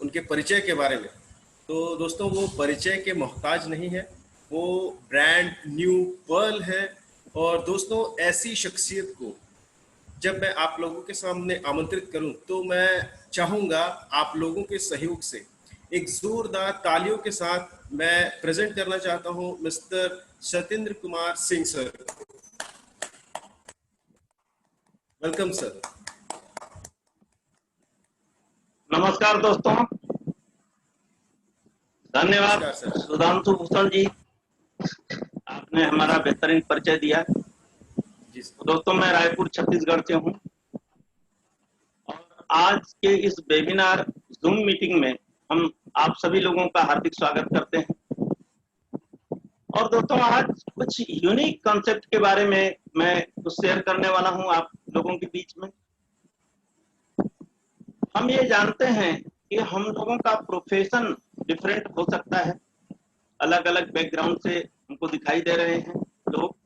उनके परिचय के बारे में। तो दोस्तों वो परिचय के मोहताज नहीं है, वो ब्रांड न्यू पर्ल है। और दोस्तों ऐसी शख्सियत को जब मैं आप लोगों के सामने आमंत्रित करूं तो मैं चाहूंगा आप लोगों के सहयोग से एक जोरदार तालियों के साथ मैं प्रेजेंट करना चाहता हूं mister Satendra Kumar Singh sir. Welcome sir. नमस्कार दोस्तों, धन्यवाद नमस्कार सर। सुधांशु भूषण जी, आपने हमारा बेहतरीन परिचय दिया। जी सर। तो दोस्तों मैं रायपुर छत्तीसगढ़ से हूं और आज के इस वेबिनार जूम मीटिंग में हम आप सभी लोगों का हार्दिक स्वागत करते हैं। और दोस्तों आज कुछ यूनिक कॉन्सेप्ट के बारे में मैं कुछ शेयर करने वाला हूं आप लोगों के बीच में। हम ये जानते हैं कि हम लोगों का प्रोफेशन डिफरेंट हो सकता है, अलग अलग बैकग्राउंड से हमको दिखाई दे रहे हैं लोग,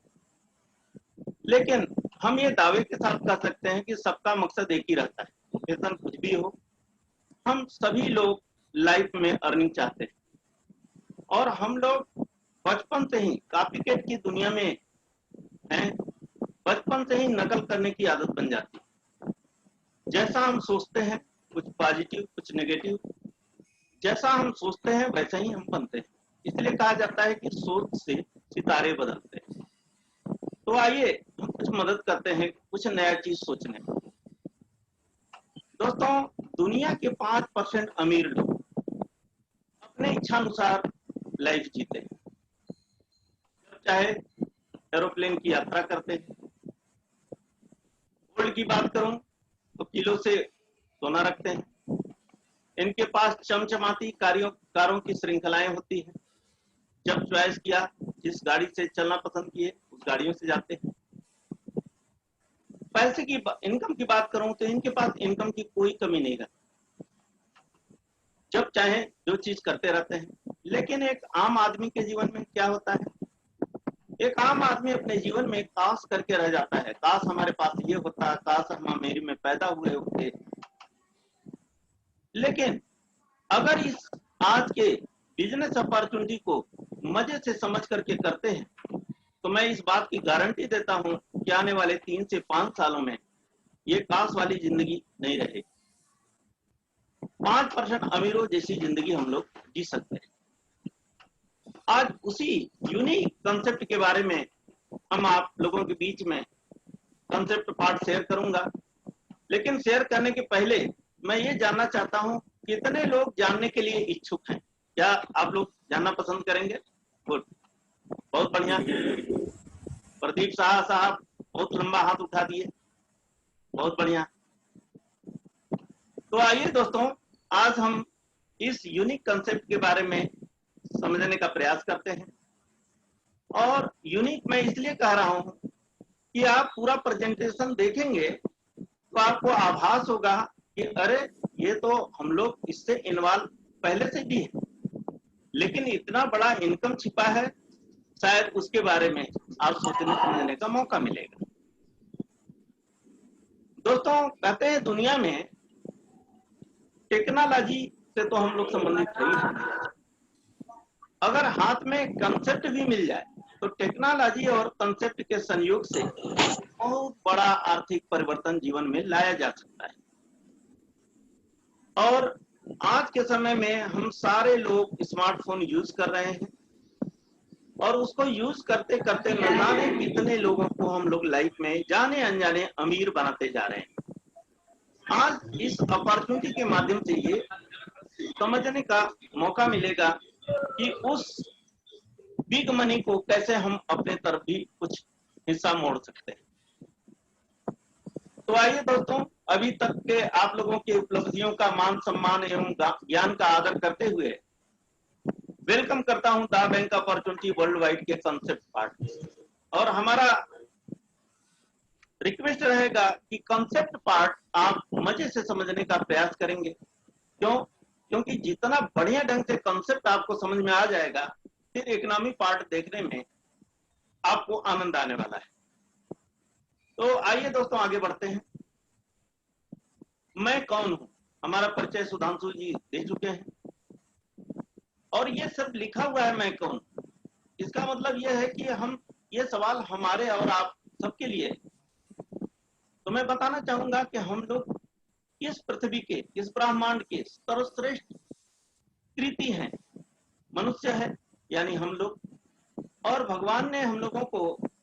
लेकिन हम ये दावे के साथ कह सकते हैं कि सबका मकसद एक ही रहता है, प्रोफेशन कुछ भी हो, हम सभी लोग लाइफ में अर्निंग चाहते हैं। और हम लोग बचपन से ही कॉपी कैट की दुनिया में हैं, बचपन से ही नकल करने की आदत बन जाती है। जैसा हम सोचते हैं, कुछ पॉजिटिव कुछ नेगेटिव, जैसा हम सोचते हैं वैसा ही हम बनते हैं। इसलिए कहा जाता है कि सोच से सितारे बदलते हैं। तो आइए हम कुछ मदद करते हैं कुछ नया चीज सोचने में। दोस्तों दुनिया के 5% अमीर लोग अपने इच्छा अनुसार लाइफ जीते हैं। जब चाहे एरोप्लेन की यात्रा करते हैं। गोल्ड की बात करूं तो किलो से सोना रखते हैं। इनके पास चमचमाती कारों की श्रृंखलाएं होती है। जब चॉइस किया, जिस गाड़ी से चलना पसंद किए उस गाड़ियों से जाते हैं। पैसे की इनकम की बात करूं तो इनके पास इनकम की कोई कमी नहीं रहती। जब चाहे जो चीज करते रहते हैं। लेकिन एक आम आदमी के जीवन में क्या होता है, एक आम आदमी अपने जीवन में काश करके रह जाता है, काश हमारे पास ये होता, काश हम अमेरी में पैदा हुए होते। लेकिन अगर इस आज के बिजनेस अपॉर्चुनिटी को मजे से समझ करके करते हैं तो मैं इस बात की गारंटी देता हूं कि आने वाले 3 से 5 सालों में ये काश वाली जिंदगी नहीं रहेगी। 5% अमीरों जैसी जिंदगी हम लोग जी सकते हैं। आज उसी यूनिक कंसेप्ट के बारे में हम आप लोगों के बीच में कंसेप्ट पार्ट शेयर करूंगा। लेकिन शेयर करने के पहले मैं ये जानना चाहता हूं कितने लोग जानने के लिए इच्छुक हैं। क्या आप लोग जानना पसंद करेंगे? गुड, बहुत बढ़िया। प्रदीप शाह साहब बहुत लंबा हाथ उठा दिए, बहुत बढ़िया। तो आइए दोस्तों आज हम इस यूनिक कंसेप्ट के बारे में समझने का प्रयास करते हैं। और यूनिक मैं इसलिए कह रहा हूं कि आप पूरा प्रेजेंटेशन देखेंगे तो आपको आभास होगा कि अरे ये तो हम लोग इससे इन्वॉल्व पहले से भी है, लेकिन इतना बड़ा इनकम छिपा है, शायद उसके बारे में आप सोचने समझने का मौका मिलेगा। दोस्तों कहते हैं दुनिया में टेक्नोलॉजी से तो हम लोग संबंधित है ही। अगर हाथ में कंसेप्ट भी मिल जाए तो टेक्नोलॉजी और कंसेप्ट के संयोग से बहुत बड़ा आर्थिक परिवर्तन जीवन में लाया जा सकता है। और आज के समय में हम सारे लोग स्मार्टफोन यूज कर रहे हैं और उसको यूज करते करते न जाने कितने लोगों को हम लोग लाइफ में जाने अनजाने अमीर बनाते जा रहे हैं। आज इस अपॉर्चुनिटी के माध्यम से ये समझने का मौका मिलेगा कि उस बिग मनी को कैसे हम अपने तरफ भी कुछ हिस्सा मोड़ सकते हैं। तो आइए दोस्तों अभी तक के आप लोगों की उपलब्धियों का मान सम्मान एवं ज्ञान का आदर करते हुए वेलकम करता हूं the bank opportunity world wide के कंसेप्ट पार्ट। और हमारा रिक्वेस्ट रहेगा कि कंसेप्ट पार्ट आप मजे से समझने का प्रयास करेंगे। क्योंकि जितना बढ़िया ढंग से कंसेप्ट आपको समझ में आ जाएगा, फिर इकोनॉमी पार्ट देखने में आपको आनंद आने वाला है। तो आइए दोस्तों आगे बढ़ते हैं। मैं कौन हूं? हमारा परिचय सुधांशु जी दे चुके हैं, और ये सब लिखा हुआ है मैं कौन। इसका मतलब यह है कि हम, ये सवाल हमारे और आप सबके लिए है। तो मैं बताना चाहूंगा कि हम लोग इस पृथ्वी के, इस ब्रह्मांड के सर्वश्रेष्ठ कृति हैं, मनुष्य है यानी हम लोग। और भगवान ने हम लोगों को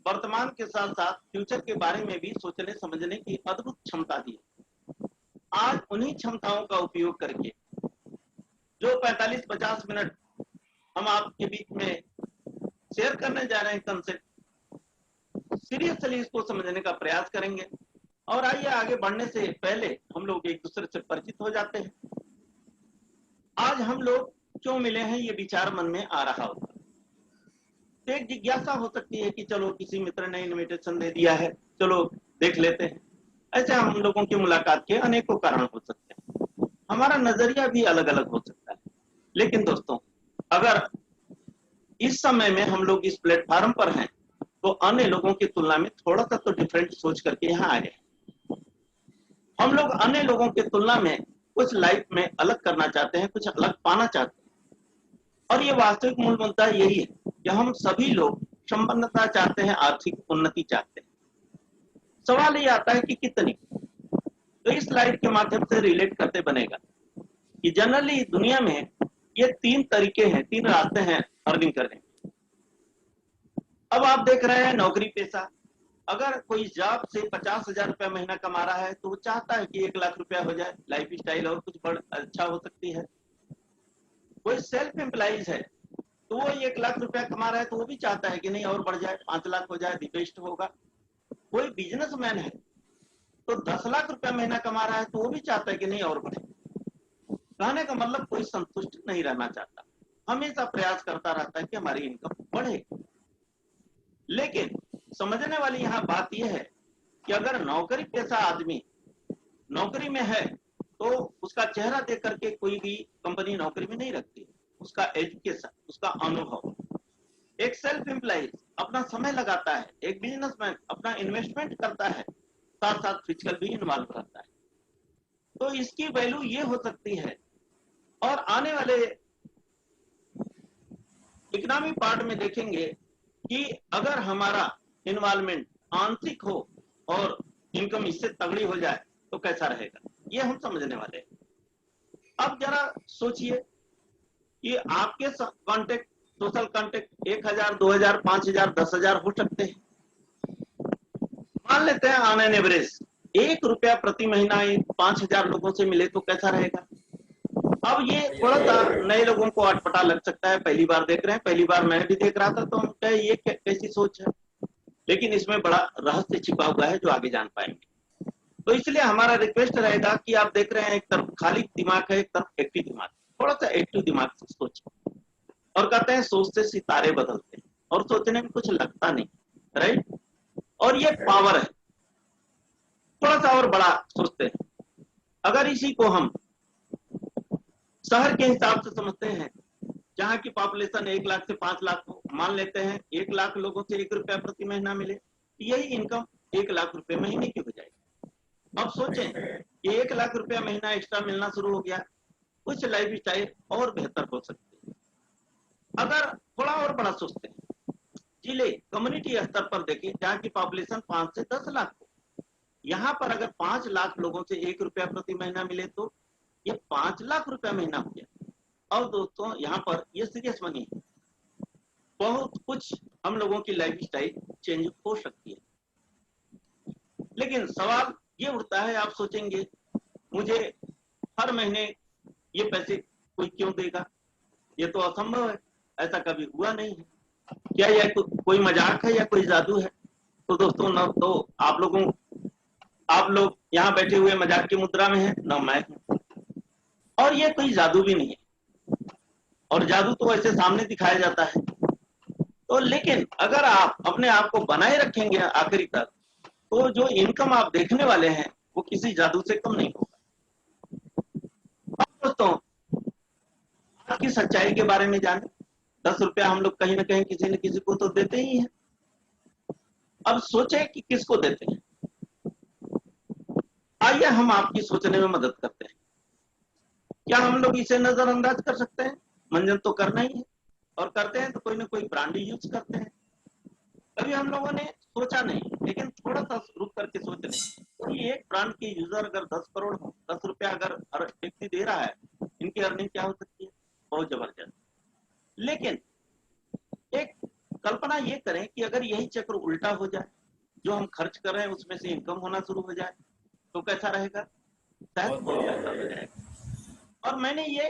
वर्तमान के साथ साथ फ्यूचर के बारे में भी सोचने समझने की अद्भुत क्षमता दी। आज उन्हीं क्षमताओं का उपयोग करके जो 45-50 मिनट हम आपके बीच में शेयर करने जा रहे हैं कंसेप्ट, सीरियसली इसको समझने का प्रयास करेंगे। और आइए आगे बढ़ने से पहले हम लोग एक दूसरे से परिचित हो जाते हैं। आज हम लोग क्यों मिले हैं, ये विचार मन में आ रहा होगा। तो एक जिज्ञासा हो सकती है कि चलो किसी मित्र ने इनविटेशन दे दिया है, चलो देख लेते हैं। ऐसे हम लोगों की मुलाकात के अनेकों कारण हो सकते हैं, हमारा नजरिया भी अलग अलग हो सकता है। लेकिन दोस्तों, अगर इस समय में हम लोग इस प्लेटफॉर्म पर हैं तो अन्य लोगों की तुलना में थोड़ा सा तो डिफरेंट सोच करके यहाँ आए हैं। हम लोग अन्य लोगों की तुलना में कुछ लाइफ में अलग करना चाहते हैं, कुछ अलग पाना चाहते हैं। और ये वास्तविक मूल मुद्दा यही है कि हम सभी लोग संपन्नता चाहते हैं, आर्थिक उन्नति चाहते हैं। सवाल ये आता है कि कितनी। तो इस स्लाइड के माध्यम से रिलेट करते बनेगा कि जनरली दुनिया में ये 3 तरीके हैं, 3 रास्ते हैं अर्निंग करने के। अब आप देख रहे हैं नौकरी पेशा, अगर कोई जॉब से 50,000 रुपया महीना कमा रहा है तो वो चाहता है कि 1 लाख रुपया हो जाए, लाइफ स्टाइल और कुछ बड़ अच्छा हो सकती है। कोई सेल्फ एम्प्लॉइज है तो वो 1 लाख रुपया कमा रहा है तो वो भी चाहता है कि नहीं और बढ़ जाए, 5 लाख हो जाए, दी बेस्ट होगा। कोई बिजनेसमैन है तो 10 लाख रुपया महीना कमा रहा है तो वो भी चाहता है कि नहीं और बढ़े। कहने का मतलब कोई संतुष्ट नहीं रहना चाहता, हमेशा प्रयास करता रहता है कि हमारी इनकम बढ़े। लेकिन समझने वाली यहाँ बात यह है कि अगर नौकरी पेशा आदमी नौकरी में है तो उसका चेहरा देख करके कोई भी कंपनी नौकरी में नहीं रखती। उसका एजुकेशन, उसका अनुभव। एक सेल्फ एम्प्लॉइज अपना समय लगाता है, एक बिजनेसमैन अपना इन्वेस्टमेंट करता है, साथ साथ फिजिकल भी इन्वॉल्व करता है। तो इसकी वैल्यू ये हो सकती है। और आने वाले इकोनॉमी पार्ट में देखेंगे कि अगर हमारा इन्वॉल्वमेंट आंशिक हो और इनकम इससे तगड़ी हो जाए तो कैसा रहेगा, ये हम समझने वाले हैं। अब जरा सोचिए कि आपके कांटेक्ट, सोशल कांटेक्ट 1,000, 2,000, 5,000, 10,000 हो सकते हैं। मान लेते हैं ऑन एन एवरेज 1 रुपया प्रति महीना 5,000 लोगों से मिले तो कैसा रहेगा। अब ये थोड़ा सा नए लोगों को अटपटा लग सकता है, पहली बार देख रहे हैं, पहली बार मैं भी देख रहा था तो हम कहे ये कैसी सोच है। लेकिन इसमें बड़ा रहस्य छिपा हुआ है जो आगे जान पाएंगे। तो इसलिए हमारा रिक्वेस्ट रहेगा कि आप देख रहे हैं एक तरफ खाली दिमाग है, एक तरफ एक्टिव दिमाग। थोड़ा सा एक्टिव दिमाग से सोचिए। और कहते हैं सोचते सितारे बदलते हैं, और सोचने में कुछ लगता नहीं, राइट। और ये पावर है, थोड़ा सा और बड़ा सोचते हैं। अगर इसी को हम शहर के हिसाब से समझते हैं, जहां की पॉपुलेशन 1 लाख से 5 लाख हो, मान लेते हैं 1 लाख लोगों से 1 रुपया प्रति महीना मिले, यही इनकम 1 लाख रुपए महीने की हो जाएगी। अब सोचें कि 1 लाख रुपया महीना एक्स्ट्रा मिलना शुरू हो गया, कुछ लाइफ स्टाइल और बेहतर हो सकती है। अगर थोड़ा और बड़ा सोचते हैं, जिले कम्युनिटी स्तर पर देखें जहाँ की पॉपुलेशन 5 से 10 लाख हो, यहाँ पर अगर 5 लाख लोगों से 1 रुपया प्रति महीना मिले तो ये 5 लाख रुपया महीना हो गया। और दोस्तों यहाँ पर ये सीरियस मनी है, बहुत कुछ हम लोगों की लाइफ स्टाइल चेंज हो सकती है। लेकिन सवाल ये उठता है, आप सोचेंगे मुझे हर महीने ये पैसे कोई क्यों देगा, ये तो असंभव है, ऐसा कभी हुआ नहीं है। क्या यह कोई मजाक है या कोई जादू है। तो दोस्तों न तो आप लोग यहाँ बैठे हुए मजाक की मुद्रा में हैं, न मैं हूं। और ये कोई जादू भी नहीं है, और जादू तो ऐसे सामने दिखाया जाता है। तो लेकिन अगर आप अपने आप को बनाए रखेंगे आखिरी तक, तो जो इनकम आप देखने वाले हैं वो किसी जादू से कम नहीं होगा। दोस्तों आज की सच्चाई के बारे में जाने, 10 रुपया हम लोग कहीं ना कहीं किसी न किसी को तो देते ही हैं। अब सोचे कि किसको देते हैं। आइए हम आपकी सोचने में मदद करते हैं। क्या हम लोग इसे नजरअंदाज कर सकते हैं? मंजन तो करना ही है, और करते हैं तो कोई ना कोई ब्रांड यूज करते हैं। कभी हम लोगों ने सोचा नहीं, लेकिन थोड़ा सा रुक करके सोच लें, तो ये एक ब्रांड के यूजर अगर 10 करोड़ हो, 10 रुपया अगर हर व्यक्ति दे रहा है, इनकी अर्निंग क्या हो सकती है? बहुत जबरदस्त। लेकिन एक कल्पना ये करें कि अगर यही चक्र उल्टा हो जाए, जो हम खर्च कर रहे हैं उसमें से इनकम होना शुरू हो जाए, तो कैसा रहेगा? शायद बहुत बहुत बढ़िया। बेहतर हो जाएगा। और मैंने ये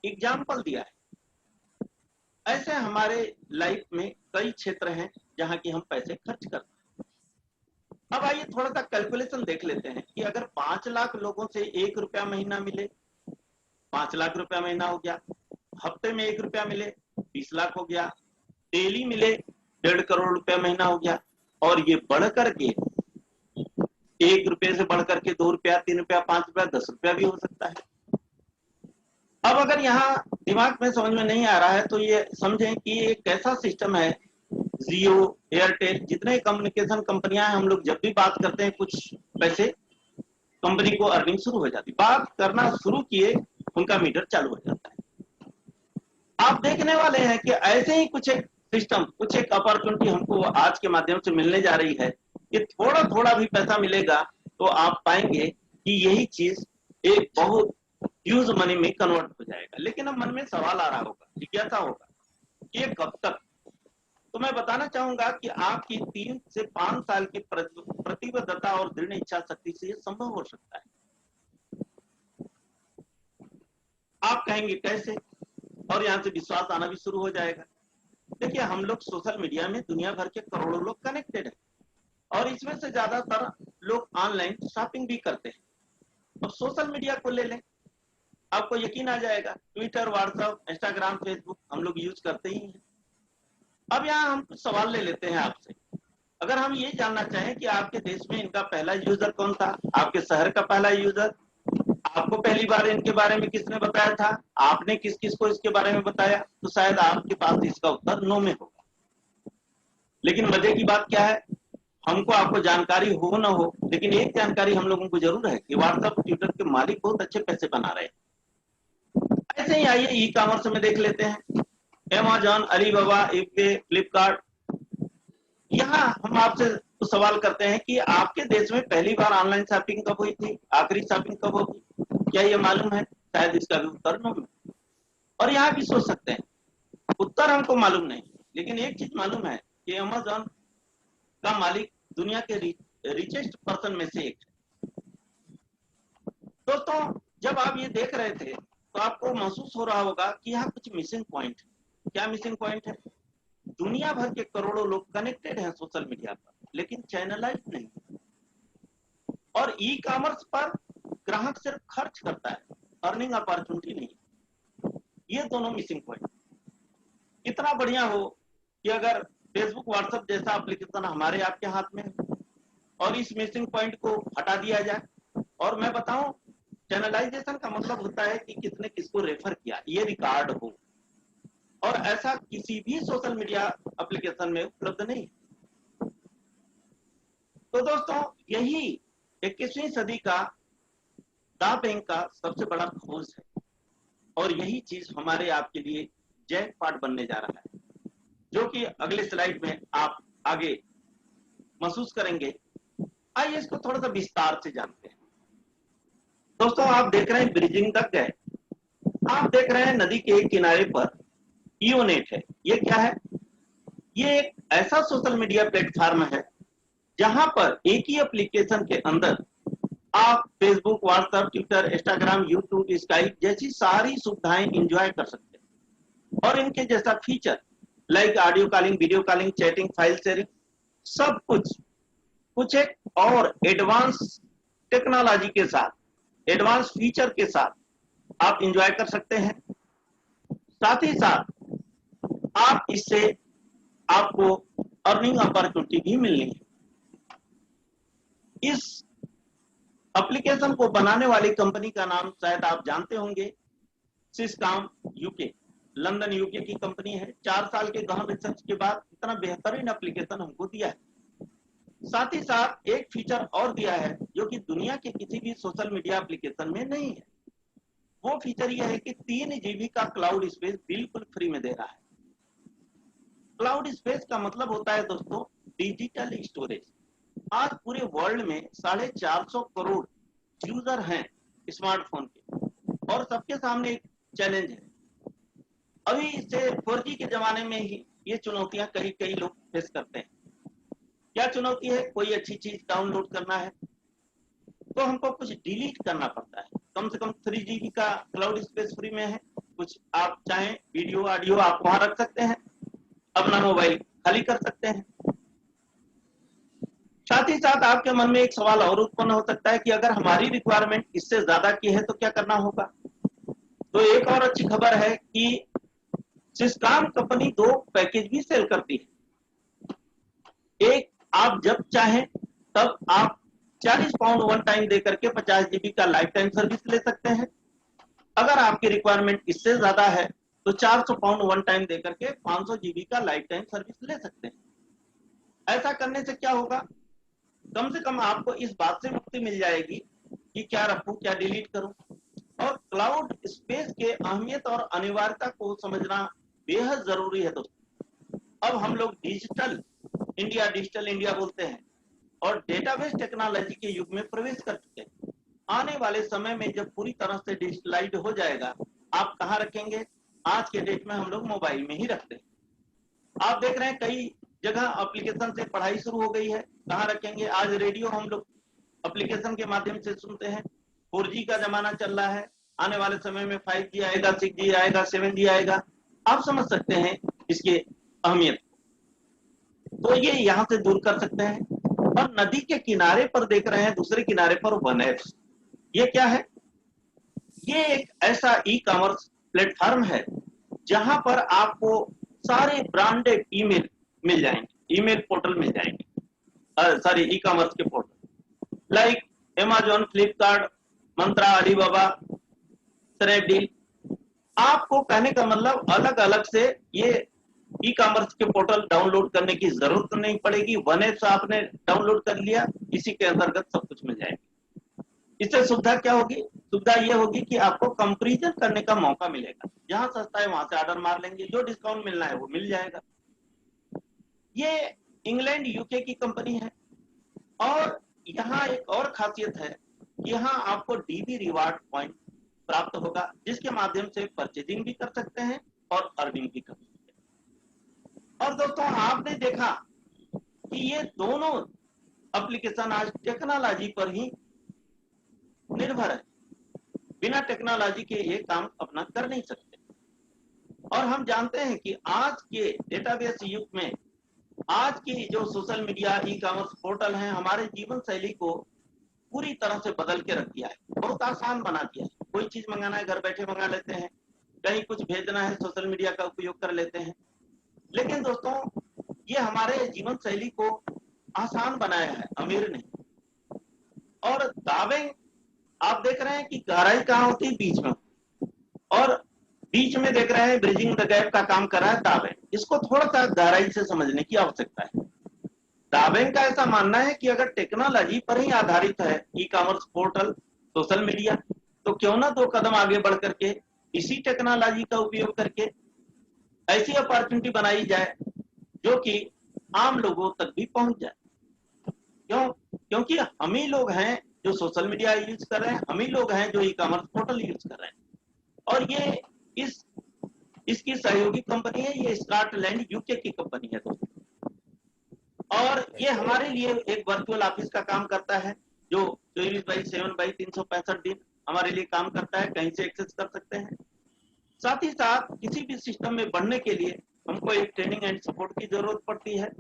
एग्जाम्पल दिया है। ऐसे हमारे लाइफ में कई क्षेत्र हैं जहां की हम पैसे खर्च करते हैं। अब आइए थोड़ा सा कैलकुलेशन देख लेते हैं कि अगर 5 लाख लोगों से 1 रुपया महीना मिले, 5 लाख रुपया महीना हो गया। हफ्ते में 1 रुपया मिले, 20 लाख हो गया। डेली मिले, 1.5 करोड़ रुपया महीना हो गया। और ये बढ़ करके 1 रुपये से बढ़ करके 2 रुपया, 3 रुपया, 5 रुपया, 10 रुपया भी हो सकता है। अब अगर यहाँ दिमाग में समझ में नहीं आ रहा है तो ये समझें कि ये एक ऐसा सिस्टम है, जियो, एयरटेल, जितने कम्युनिकेशन कंपनियां हैं, हम लोग जब भी बात करते हैं कुछ पैसे कंपनी को अर्निंग शुरू हो जाती, बात करना शुरू किए उनका मीटर चालू हो जाता है। आप देखने वाले हैं कि ऐसे ही कुछ एक सिस्टम, कुछ एक अपॉर्चुनिटी हमको आज के माध्यम से मिलने जा रही है कि थोड़ा थोड़ा भी पैसा मिलेगा तो आप पाएंगे कि यही चीज एक बहुत ह्यूज मनी में कन्वर्ट हो जाएगा। लेकिन अब मन में सवाल आ रहा होगा, जिज्ञासा होगा कि ये कब तक? तो मैं बताना चाहूंगा कि आपकी 3 से 5 साल की प्रतिबद्धता और दृढ़ इच्छा शक्ति से ये संभव हो सकता है। आप कहेंगे कैसे? और यहाँ से विश्वास आना भी शुरू हो जाएगा। देखिए, हम लोग सोशल मीडिया में दुनिया भर के करोड़ों लोग कनेक्टेड हैं और इसमें से ज्यादातर लोग ऑनलाइन शॉपिंग भी करते हैं। अब सोशल मीडिया को ले लें, आपको यकीन आ जाएगा, ट्विटर, व्हाट्सएप, इंस्टाग्राम, फेसबुक हम लोग यूज करते ही हैं। अब यहाँ हम कुछ सवाल ले लेते हैं आपसे। अगर हम ये जानना चाहें कि आपके देश में इनका पहला यूजर कौन था, आपके शहर का पहला यूजर, आपको पहली बार इनके बारे में किसने बताया था, आपने किस किस को इसके बारे में बताया, तो शायद आपके पास इसका उत्तर नो में होगा। लेकिन मजे की बात क्या है, हमको आपको जानकारी हो ना हो, लेकिन एक जानकारी हम लोगों को जरूर है कि व्हाट्सएप, ट्विटर के मालिक बहुत अच्छे पैसे बना रहे हैं। ऐसे ही आइए ई कॉमर्स में देख लेते हैं, अमेजॉन, अलीबाबा, इबे, फ्लिपकार्ट। यहाँ हम आपसे तो सवाल करते हैं कि आपके देश में पहली बार ऑनलाइन शॉपिंग कब हुई थी, आखिरी शॉपिंग कब होगी, क्या ये मालूम है? शायद इसका भी उत्तर नो में। और यहाँ भी सोच सकते हैं, उत्तर हमको मालूम नहीं, लेकिन एक चीज मालूम है कि अमेजॉन का मालिक दुनिया के रिचेस्ट पर्सन में से एक है। दोस्तों, जब आप ये देख रहे थे तो आपको महसूस हो रहा होगा कि यहाँ कुछ मिसिंग पॉइंट है। क्या मिसिंग पॉइंट है? दुनिया भर के करोड़ों लोग कनेक्टेड हैं सोशल मीडिया पर, लेकिन चैनलाइज नहीं। और ई कॉमर्स पर ग्राहक सिर्फ खर्च करता है, अर्निंग अपॉर्चुनिटी नहीं। ये दोनों मिसिंग पॉइंट। इतना बढ़िया हो कि अगर फेसबुक, व्हाट्सएप जैसा एप्लीकेशन हमारे आपके हाथ में है और इस मिसिंग पॉइंट को हटा दिया जाए। और मैं बताऊं, चैनलाइजेशन का मतलब होता है कि किसने किसको रेफर किया, ये रिकॉर्ड हो, और ऐसा किसी भी सोशल मीडिया एप्लीकेशन में उपलब्ध नहीं। तो दोस्तों, यही 21वीं सदी का दा बैंक का सबसे बड़ा खोज है और यही चीज हमारे आपके लिए जैकपॉट बनने जा रहा है, जो कि अगले स्लाइड में आप आगे महसूस करेंगे। आइए इसको थोड़ा सा विस्तार से जानते हैं। दोस्तों, आप देख रहे हैं ब्रिजिंग तक गए, आप देख रहे हैं नदी के किनारे पर ईओनेट है। ये क्या है? ये एक ऐसा सोशल मीडिया प्लेटफॉर्म है जहां पर एक ही एप्लीकेशन के अंदर आप Facebook, WhatsApp, Twitter, Instagram, YouTube, Skype जैसी सारी सुविधाएं एंजॉय कर सकते हैं। और इनके जैसा feature like audio calling, video calling, chatting, file sharing, सब कुछ एक और एडवांस टेक्नोलॉजी के साथ, एडवांस फीचर के साथ आप एंजॉय कर सकते हैं। साथ ही साथ आप इससे आपको अर्निंग अपॉर्चुनिटी भी मिलनी है। इस एप्लीकेशन को बनाने वाली कंपनी का नाम शायद आप जानते होंगे, सिस्कॉम यूके, लंदन यूके की कंपनी है। 4 साल के गहन रिसर्च के बाद इतना बेहतरीन एप्लीकेशन हमको दिया है। साथ ही साथ एक फीचर और दिया है जो कि दुनिया के किसी भी सोशल मीडिया एप्लीकेशन में नहीं है। वो फीचर ये है कि 3 जीबी का क्लाउड स्पेस बिल्कुल फ्री में दे रहा है। क्लाउड स्पेस का मतलब होता है दोस्तों डिजिटल स्टोरेज। आज पूरे वर्ल्ड में 450 करोड़ यूजर हैं स्मार्टफोन के, और सबके सामने एक चैलेंज है। अभी से 4G के जमाने में ही ये चुनौतियां कई कई लोग फेस करते हैं। क्या चुनौती है? कोई अच्छी चीज डाउनलोड करना है तो हमको कुछ डिलीट करना पड़ता है। कम से कम 3 GB का क्लाउड स्पेस फ्री में है। कुछ आप चाहें वीडियो ऑडियो आप वहां रख सकते हैं, अपना मोबाइल खाली कर सकते हैं। साथ ही साथ आपके मन में एक सवाल और उत्पन्न हो सकता है कि अगर हमारी रिक्वायरमेंट इससे ज्यादा की है तो क्या करना होगा। तो एक और अच्छी खबर है कि सिस्कॉम कंपनी 2 पैकेज भी सेल करती है। एक, आप जब चाहें तब आप 40 पाउंड वन टाइम देकर के 50 GB का लाइफ टाइम सर्विस ले सकते हैं। अगर आपकी रिक्वायरमेंट इससे ज्यादा है तो 400 पाउंड वन टाइम देकर के 500 GB का लाइफ टाइम सर्विस ले सकते हैं। ऐसा करने से क्या होगा, कम से कम आपको इस बात से मुक्ति मिल जाएगी कि क्या रखूं क्या डिलीट करूं। और क्लाउड स्पेस के अहमियत और अनिवार्यता को समझना बेहद जरूरी है दोस्तों। अब हम लोग डिजिटल इंडिया बोलते हैं और डेटाबेस टेक्नोलॉजी के युग में प्रवेश कर चुके हैं। आने वाले समय में जब पूरी तरह से डिजिटलाइज्ड हो जाएगा, आप कहाँ रखेंगे? आज के डेट में हम लोग मोबाइल में ही रखते हैं। आप देख रहे हैं कई जगह एप्लीकेशन से पढ़ाई शुरू हो गई है, कहाँ रखेंगे? आज रेडियो हम लोग एप्लीकेशन के माध्यम से सुनते हैं। 4G का जमाना चल रहा है, आने वाले समय में 5G आएगा, 6G आएगा, 7G आएगा। आप समझ सकते हैं इसके अहमियत। तो ये यहाँ से दूर कर सकते हैं। और नदी के किनारे पर देख रहे हैं, दूसरे किनारे पर वन एप्स। ये क्या है? ये एक ऐसा ई कॉमर्स प्लेटफॉर्म है जहां पर आपको सारे ब्रांडेड ईमेल मिल जाएंगे, ईमेल पोर्टल मिल जाएंगे, सॉरी ई कॉमर्स के पोर्टल लाइक अमेजॉन, फ्लिपकार्ट, मंत्रा, अलीबाबा, स्नैपडील। आपको कहने का मतलब अलग अलग से ये ई कॉमर्स के पोर्टल डाउनलोड करने की जरूरत नहीं पड़ेगी। वन एप्स आपने डाउनलोड कर लिया, इसी के अंतर्गत सब कुछ मिल जाएगा। इससे सुविधा क्या होगी? सुविधा ये होगी कि आपको कंपैरिजन करने का मौका मिलेगा। जहां सस्ता है वहां से ऑर्डर मार लेंगे, जो डिस्काउंट मिलना है वो मिल जाएगा। ये इंग्लैंड यूके की कंपनी है और यहाँ एक और खासियत है, यहाँ आपको डीबी रिवार्ड पॉइंट प्राप्त होगा, जिसके माध्यम से परचेजिंग भी कर सकते हैं और अर्निंग भी कर सकते हैं। और दोस्तों आपने देखा कि ये दोनों एप्लीकेशन आज टेक्नोलॉजी पर ही निर्भर है। बिना टेक्नोलॉजी के ये काम अपना कर नहीं सकते। और हम जानते हैं कि आज के डेटाबेस युग में आज की जो social media e commerce portal हैं, हमारे जीवन शैली को पूरी तरह से बदल के रख दिया है, बहुत आसान बना दिया है। कोई चीज मंगाना है घर बैठे मंगा लेते हैं, कहीं कुछ भेजना है सोशल मीडिया का उपयोग कर लेते हैं। लेकिन दोस्तों ये हमारे जीवन शैली को आसान बनाया है, अमीर नहीं। और दावे आप देख रहे हैं कि गहराई कहाँ होती है? बीच में। और बीच में देख रहे हैं ब्रिजिंग द गैप का काम कर रहा है दावे। इसको थोड़ा सा गहराई से समझने की आवश्यकता है। दावे का ऐसा मानना है कि अगर टेक्नोलॉजी पर ही आधारित है e commerce portal, social media, तो क्यों ना 2 कदम आगे बढ़ करके इसी टेक्नोलॉजी का उपयोग करके ऐसी अपॉर्चुनिटी बनाई जाए जो कि आम लोगों तक भी पहुंच जाए। क्यों? क्योंकि हम ही लोग हैं जो सोशल मीडिया यूज कर रहे हैं, हम ही लोग हैं जो ई कॉमर्स पोर्टल यूज कर रहे हैं। और ये इसकी सहयोगी कंपनी है, ये स्कॉटलैंड यूके की कंपनी है दोस्तों। और ये हमारे लिए एक वर्चुअल ऑफिस का काम करता है, जो 24/7/365 दिन हमारे लिए काम करता है, कहीं से एक्सेस कर सकते हैं। साथ ही साथ किसी भी सिस्टम में बढ़ने के लिए हमको एक ट्रेनिंग एंड सपोर्ट की जरूरत पड़ती है।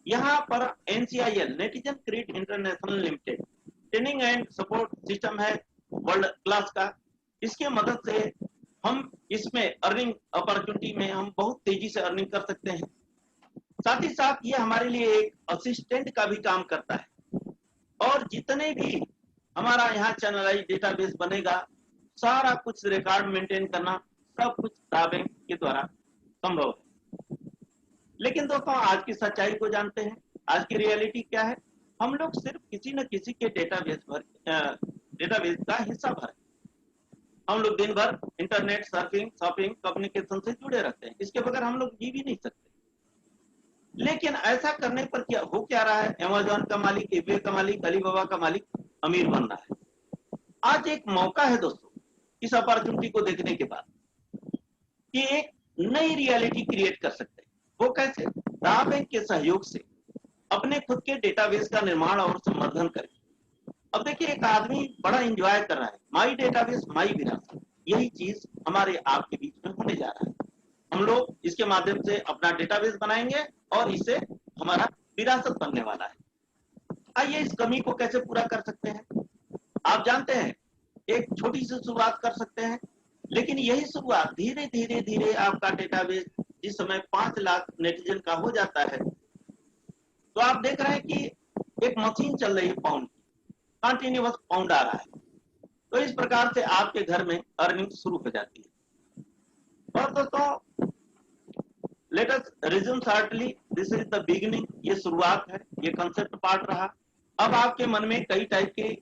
यहाँ पर NCIL netizen creed international limited training and support system है वर्ल्ड क्लास का। इसके मदद से हम इसमें अर्निंग अपॉर्चुनिटी में हम बहुत तेजी से अर्निंग कर सकते हैं। साथ ही साथ ये हमारे लिए एक असिस्टेंट का भी काम करता है। और जितने भी हमारा यहाँ चैनलाइज डेटाबेस बनेगा, सारा कुछ रिकॉर्ड मेंटेन करना सब कुछ दावे के द्वारा संभव है। लेकिन दोस्तों आज की सच्चाई को जानते हैं, आज की रियलिटी क्या है? हम लोग सिर्फ किसी न किसी के डेटाबेस का हिस्सा भर। हम लोग दिन भर इंटरनेट सर्फिंग, शॉपिंग, कम्युनिकेशन से जुड़े रहते हैं, इसके बगैर हम लोग जी भी नहीं सकते। लेकिन ऐसा करने पर क्या रहा है, अमेजोन का मालिक, eBay का मालिक, अलीबाबा का मालिक अमीर बन रहा है। आज एक मौका है दोस्तों, इस अपॉर्चुनिटी को देखने के बाद, कि एक नई रियलिटी क्रिएट कर सकते हैं। वो कैसे? रा बैंक के सहयोग से अपने खुद के डेटाबेस का निर्माण और संवर्धन करें। अब देखिए, एक आदमी बड़ा एंजॉय कर रहा है, माई डेटाबेस माई विरासत, यही चीज हमारे आपके बीच में होने जा रहा है। हम लोग इसके माध्यम से अपना डेटाबेस बनाएंगे और इससे हमारा विरासत बनने वाला है। आइए इस कमी को कैसे पूरा कर सकते हैं। आप जानते हैं, एक छोटी सी शुरुआत कर सकते हैं, लेकिन यही शुरुआत धीरे धीरे धीरे आपका डेटाबेस जिस समय 5 लाख नेटिजन का हो जाता है, तो आप देख रहे हैं कि एक मशीन चल रही है पाउंड की, कंटिन्यूअस पाउंड आ रहा है। तो इस प्रकार से आपके घर में अर्निंग शुरू हो जाती है। और दोस्तों, let us resume shortly, this is the beginning, ये शुरुआत है, ये कंसेप्ट पार्ट रहा। अब आपके मन में कई टाइप के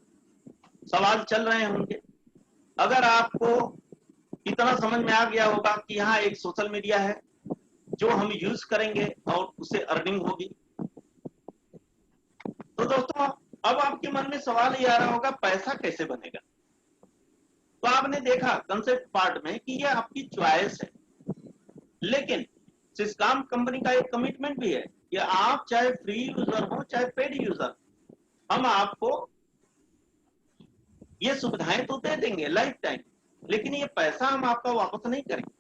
सवाल चल रहे होंगे। अगर आपको इतना समझ में आ गया होगा कि यहाँ एक सोशल मीडिया है जो हम यूज करेंगे और उससे अर्निंग होगी, तो दोस्तों अब आपके मन में सवाल ये आ रहा होगा, पैसा कैसे बनेगा। तो आपने देखा कंसेप्ट पार्ट में कि ये आपकी चॉइस है, लेकिन सिस्कॉम कंपनी का एक कमिटमेंट भी है कि आप चाहे फ्री यूजर हो चाहे पेड यूजर, हम आपको ये सुविधाएं तो दे देंगे लाइफ टाइम, लेकिन ये पैसा हम आपका वापस नहीं करेंगे।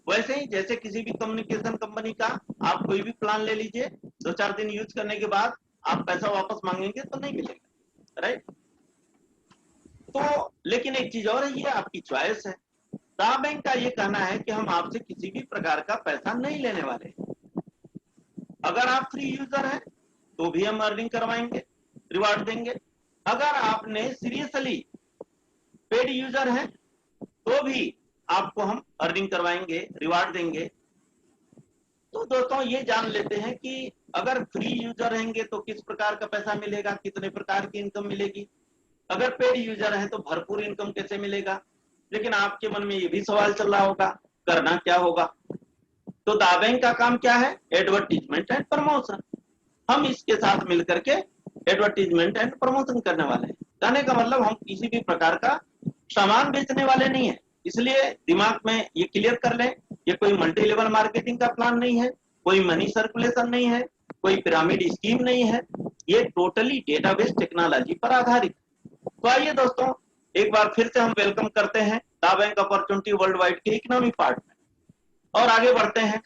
वैसे ही जैसे किसी भी कम्युनिकेशन कंपनी का आप कोई भी प्लान ले लीजिए, 2-4 दिन यूज करने के बाद आप पैसा वापस मांगेंगे तो नहीं मिलेगा, राइट। तो लेकिन एक चीज और है, ये आपकी चॉइस है। रा बैंक का ये कहना है कि हम आपसे किसी भी प्रकार का पैसा नहीं लेने वाले हैं। अगर आप फ्री यूजर हैं तो भी हम अर्निंग करवाएंगे, रिवार्ड देंगे। अगर आपने सीरियसली पेड यूजर हैं तो भी आपको हम अर्निंग करवाएंगे, रिवार्ड देंगे। तो दोस्तों ये जान लेते हैं कि अगर फ्री यूजर रहेंगे तो किस प्रकार का पैसा मिलेगा, कितने प्रकार की इनकम मिलेगी। अगर पेड यूजर हैं तो भरपूर इनकम कैसे मिलेगा। लेकिन आपके मन में ये भी सवाल चल रहा होगा, करना क्या होगा। तो दा बैंक का काम क्या है? Advertisement and promotion. हम इसके साथ मिलकर के एडवर्टीजमेंट एंड प्रमोशन करने वाले हैं। कहने का मतलब हम किसी भी प्रकार का सामान बेचने वाले नहीं है, इसलिए दिमाग में ये क्लियर कर लें, ये कोई मल्टी लेवल मार्केटिंग का प्लान नहीं है, कोई मनी सर्कुलेशन नहीं है, कोई पिरामिड स्कीम नहीं है, ये टोटली डेटाबेस टेक्नोलॉजी पर आधारित। तो आइए दोस्तों, एक बार फिर से हम वेलकम करते हैं दा बैंक अपॉर्चुनिटी वर्ल्ड वाइड के इकोनॉमी पार्ट में और आगे बढ़ते हैं।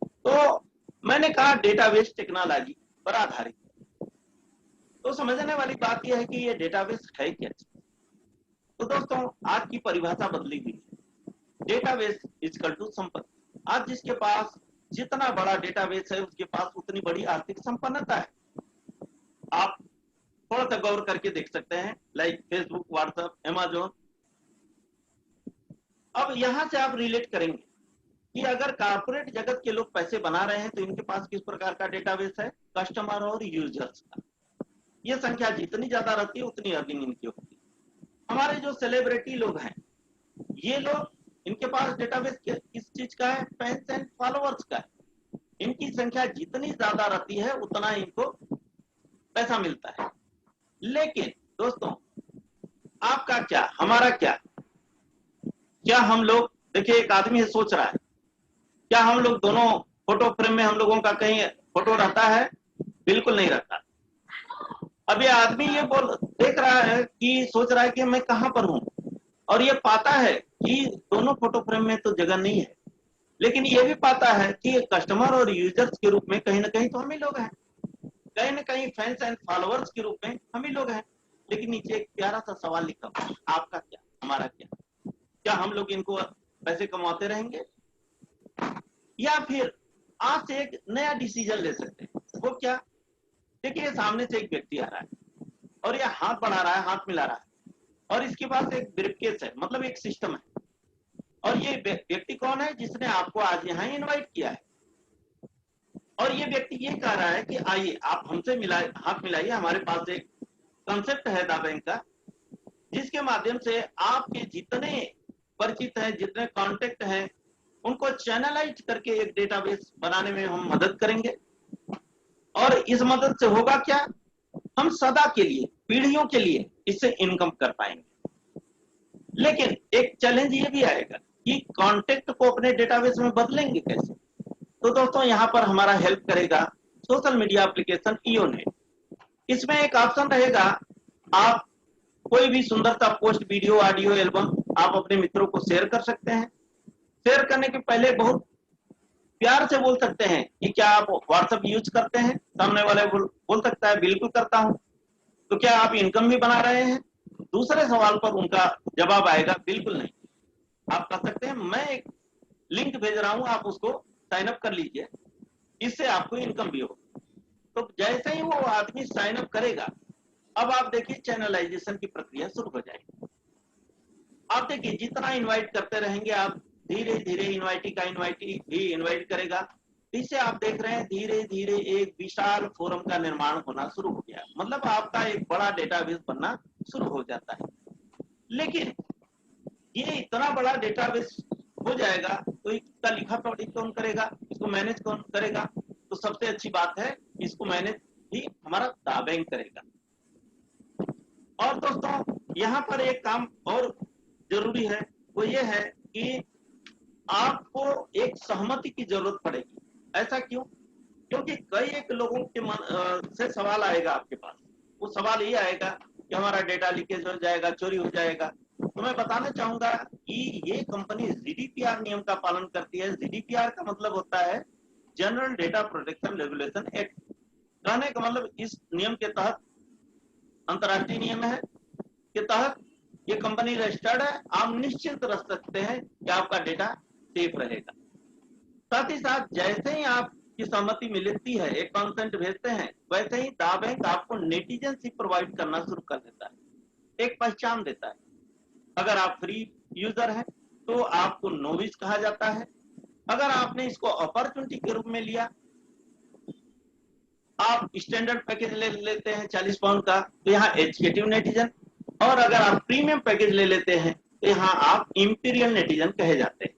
तो मैंने कहा डेटाबेस टेक्नोलॉजी पर आधारित। तो समझने वाली बात यह है कि ये डेटाबेस है क्या। तो दोस्तों आज की परिभाषा बदली हुई है। डेटाबेस इक्वल टू संपत्ति। आज जिसके पास जितना बड़ा डेटाबेस है उसके पास उतनी बड़ी आर्थिक संपन्नता है। आप थोड़ा सा गौर करके देख सकते हैं, लाइक फेसबुक, व्हाट्सएप, अमेजोन। अब यहां से आप रिलेट करेंगे कि अगर कॉर्पोरेट जगत के लोग पैसे बना रहे हैं तो इनके पास किस प्रकार का डेटाबेस है, कस्टमर और यूजर्स का। ये संख्या जितनी ज्यादा रहती है उतनी अर्निंग इनकी होती है। हमारे जो सेलिब्रिटी लोग हैं, ये लोग, इनके पास डेटाबेस किस चीज का है? फैंस एंड फॉलोअर्स का है। इनकी संख्या जितनी ज्यादा रहती है उतना इनको पैसा मिलता है। लेकिन दोस्तों आपका क्या, हमारा क्या? क्या हम लोग, देखिए एक आदमी सोच रहा है, क्या हम लोग दोनों फोटो फ्रेम में हम लोगों का कहीं फोटो रहता है? बिल्कुल नहीं रहता। अब ये आदमी ये देख रहा है कि सोच रहा है कि मैं कहां पर हूं, और ये पाता है कि दोनों फोटो फ्रेम में तो जगह नहीं है, लेकिन ये भी पाता है कि कस्टमर और यूजर्स के रूप में कहीं ना कहीं तो हम ही लोग हैं, कहीं ना कहीं फैंस एंड फॉलोअर्स के रूप में हम ही लोग हैं। लेकिन नीचे एक प्यारा सा सवाल लिखा हुआ है, आपका क्या, हमारा क्या? क्या हम लोग इनको पैसे कमाते रहेंगे, या फिर आज से एक नया डिसीजन ले सकते हैं? वो क्या? देखिए सामने से एक व्यक्ति आ रहा है और ये हाथ बढ़ा रहा है, हाथ मिला रहा है, और इसके पास एक ब्रीफकेस है, मतलब एक सिस्टम है। और ये व्यक्ति कौन है? जिसने आपको आज यहाँ इनवाइट किया है। और ये व्यक्ति ये कह रहा है कि आइए आप हमसे हाथ मिलाइए, हमारे पास एक कंसेप्ट है दा बैंक का जिसके माध्यम से आपके जितने परिचित हैं, जितने कांटेक्ट हैं, उनको चैनलाइज करके एक डेटाबेस बनाने में हम मदद करेंगे। और इस मदद से होगा क्या, हम सदा के लिए, पीढ़ियों के लिए इससे इनकम कर पाएंगे। लेकिन एक चैलेंज ये भी आएगा कि कांटेक्ट को अपने डेटाबेस में बदलेंगे कैसे। तो दोस्तों यहाँ पर हमारा हेल्प करेगा सोशल मीडिया एप्लीकेशन इयोनेट। इसमें एक ऑप्शन रहेगा, आप कोई भी सुंदर सा पोस्ट, वीडियो, ऑडियो, एल्बम आप अपने मित्रों को शेयर कर सकते हैं। शेयर करने के पहले बहुत प्यार से बोल सकते हैं कि क्या आप व्हाट्सएप यूज करते हैं। सामने वाले बोल सकता है बिल्कुल करता हूं। तो क्या आप इनकम भी बना रहे हैं? दूसरे सवाल पर उनका जवाब आएगा बिल्कुल नहीं। आप कह सकते हैं मैं एक लिंक भेज रहा हूं, आप उसको साइन अप कर लीजिए, इससे आपको इनकम भी हो। तो जैसे ही वो आदमी साइन अप करेगा, अब आप देखिए चैनलाइजेशन की प्रक्रिया शुरू हो जाएगी। आप देखिए जितना इनवाइट करते रहेंगे आप, धीरे धीरे इनवाइटी का इनवाइटी भी इनवाइट करेगा। इससे आप देख रहे हैं धीरे धीरे एक विशाल फोरम का निर्माण होना शुरू हो गया, मतलब आपका एक बड़ा डेटाबेस बनना शुरू हो जाता है। लेकिन ये इतना बड़ा डेटाबेस हो जाएगा तो इसका लिखा पढ़ी कौन करेगा, इसको मैनेज कौन करेगा? तो सबसे अच्छी बात है, इसको मैनेज भी हमारा दाबैंक करेगा। और दोस्तों यहाँ पर एक काम और जरूरी है, वो ये है कि आपको एक सहमति की जरूरत पड़ेगी। ऐसा क्यों? क्योंकि कई एक लोगों के मन से सवाल आएगा आपके पास। वो सवाल ये आएगा कि हमारा डेटा लीकेज हो जाएगा, चोरी हो जाएगा। तो मैं बताना चाहूंगा कि ये कंपनी जीडीपीआर नियम का पालन करती है। जीडीपीआर का मतलब होता है general data protection regulation act. कहने का मतलब इस नियम के तहत, अंतर्राष्ट्रीय नियम है के तहत ये कंपनी रजिस्टर्ड है। आप निश्चिंत रह सकते हैं कि आपका डेटा सेफ रहेगा। साथ ही साथ जैसे ही आपकी सहमति मिलती है, एक कंसेंट भेजते हैं, वैसे ही दा बैंक आपको नेटिजेंसी प्रोवाइड करना शुरू कर देता है, एक पहचान देता है। अगर आप फ्री यूजर हैं तो आपको नोविस कहा जाता है। अगर आपने इसको अपॉर्चुनिटी के रूप में लिया, आप स्टैंडर्ड पैकेज ले लेते हैं 40 पाउंड का, तो यहाँ एजुकेटिव नेटिजन। और अगर आप प्रीमियम पैकेज ले लेते हैं तो यहाँ आप इंपीरियल नेटिजन कहे जाते हैं।